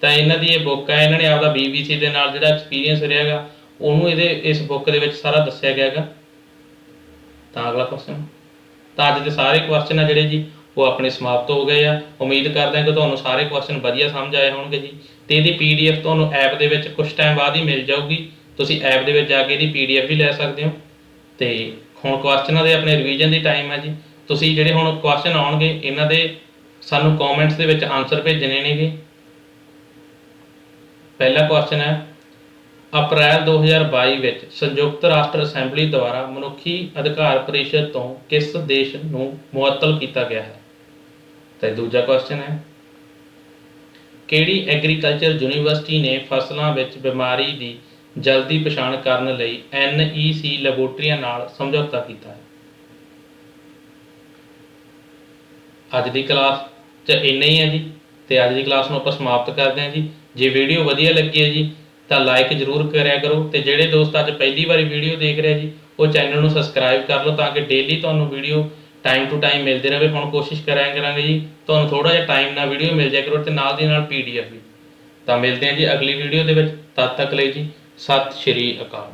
[SPEAKER 1] ਤਾਂ ਇਹਨਾਂ ਦੀ ਇਹ ਬੁੱਕ ਹੈ, ਇਹਨਾਂ ਨੇ ਆਪਦਾ BBC ਦੇ ਨਾਲ ਜਿਹੜਾ ਐਕਸਪੀਰੀਅੰਸ ਰਿਹਾ ਗਾ ਉਹਨੂੰ ਇਸ ਬੁੱਕ ਦੇ ਵਿੱਚ ਸਾਰਾ ਦੱਸਿਆ ਗਿਆ ਗਾ। ਤਾਂ ਅਗਲਾ ਕੁਐਸਚਨ, ਤਾਂ ਅੱਜ ਦੇ ਸਾਰੇ ਕੁਐਸਚਨ ਆ ਜਿਹੜੇ ਜੀ ਉਹ ਆਪਣੇ ਸਮਾਪਤ ਹੋ ਗਏ ਆ। ਉਮੀਦ ਕਰਦੇ ਹਾਂ ਕਿ ਤੁਹਾਨੂੰ ਸਾਰੇ ਕੁਐਸਚਨ ਵਧੀਆ ਸਮਝ ਆਏ ਹੋਣਗੇ ਜੀ। ਅਤੇ ਇਹਦੀ PDF ਤੁਹਾਨੂੰ ਐਪ ਦੇ ਵਿੱਚ ਕੁਛ ਟਾਈਮ ਬਾਅਦ ਹੀ ਮਿਲ ਜਾਊਗੀ। ਤੁਸੀਂ ਐਪ ਦੇ ਵਿੱਚ ਜਾ ਕੇ ਇਹਦੀ PDF ਵੀ ਲੈ ਸਕਦੇ ਹੋ। ਅਤੇ ਹੁਣ ਕੁਐਸਚਨਾਂ ਦੇ ਆਪਣੇ ਰਿਵੀਜ਼ਨ ਦੀ ਟਾਈਮ ਹੈ ਜੀ। ਤੁਸੀਂ ਜਿਹੜੇ ਹੁਣ ਕੁਐਸਚਨ ਆਉਣਗੇ ਇਹਨਾਂ ਦੇ ਸਾਨੂੰ ਕੌਮੈਂਟਸ ਦੇ ਵਿੱਚ ਆਨਸਰ ਭੇਜਣੇ ਨੇਗੇ। ਪਹਿਲਾ ਕੁਐਸਚਨ ਹੈ ਅਪ੍ਰੈਲ 2022 ਵਿੱਚ ਸੰਯੁਕਤ ਰਾਸ਼ਟਰ ਅਸੈਂਬਲੀ ਦੁਆਰਾ ਮਨੁੱਖੀ ਅਧਿਕਾਰ ਪਰਿਸ਼ਦ ਤੋਂ ਕਿਸ ਦੇਸ਼ ਨੂੰ ਮੁਅੱਤਲ ਕੀਤਾ ਗਿਆ ਹੈ? ਅਤੇ ਦੂਜਾ ਕੁਐਸਚਨ ਹੈ ਕਿਹੜੀ ਐਗਰੀਕਲਚਰ ਯੂਨੀਵਰਸਿਟੀ ਨੇ ਫਸਲਾਂ ਵਿੱਚ ਬਿਮਾਰੀ ਦੀ ਜਲਦੀ ਪਛਾਣ ਕਰਨ ਲਈ NEC ਲੈਬੋਰਟਰੀਆਂ ਨਾਲ ਸਮਝੌਤਾ ਕੀਤਾ ਹੈ? ਅੱਜ ਦੀ ਕਲਾਸ 'ਚ ਇੰਨਾ ਹੀ ਹੈ ਜੀ। ਅਤੇ ਅੱਜ ਦੀ ਕਲਾਸ ਨੂੰ ਆਪਾਂ ਸਮਾਪਤ ਕਰਦੇ ਹਾਂ ਜੀ। ਜੇ ਵੀਡੀਓ ਵਧੀਆ ਲੱਗੀ ਹੈ ਜੀ ਤਾਂ ਲਾਈਕ ਜ਼ਰੂਰ ਕਰਿਆ ਕਰੋ। ਅਤੇ ਜਿਹੜੇ ਦੋਸਤ ਅੱਜ ਪਹਿਲੀ ਵਾਰੀ ਵੀਡੀਓ ਦੇਖ ਰਿਹਾ ਜੀ ਉਹ ਚੈਨਲ ਨੂੰ ਸਬਸਕ੍ਰਾਈਬ ਕਰ ਲਓ ਤਾਂ ਕਿ ਡੇਲੀ ਤੁਹਾਨੂੰ ਵੀਡੀਓ ਟਾਈਮ ਟੂ ਟਾਈਮ ਮਿਲਦੀ ਰਹੇ। ਹੁਣ ਕੋਸ਼ਿਸ਼ ਕਰਿਆ ਕਰਾਂਗੇ ਜੀ ਤੁਹਾਨੂੰ ਥੋੜ੍ਹਾ ਜਿਹਾ ਟਾਈਮ ਨਾਲ ਵੀਡੀਓ ਮਿਲ ਜਾਇਆ ਕਰੋ ਅਤੇ ਨਾਲ ਦੀ ਨਾਲ PDF ਵੀ। ਤਾਂ ਮਿਲਦੇ ਹਾਂ ਜੀ ਅਗਲੀ ਵੀਡੀਓ ਦੇ ਵਿੱਚ। ਤਦ ਤੱਕ ਲਈ ਜੀ ਸਤਿ ਸ਼੍ਰੀ ਅਕਾਲ।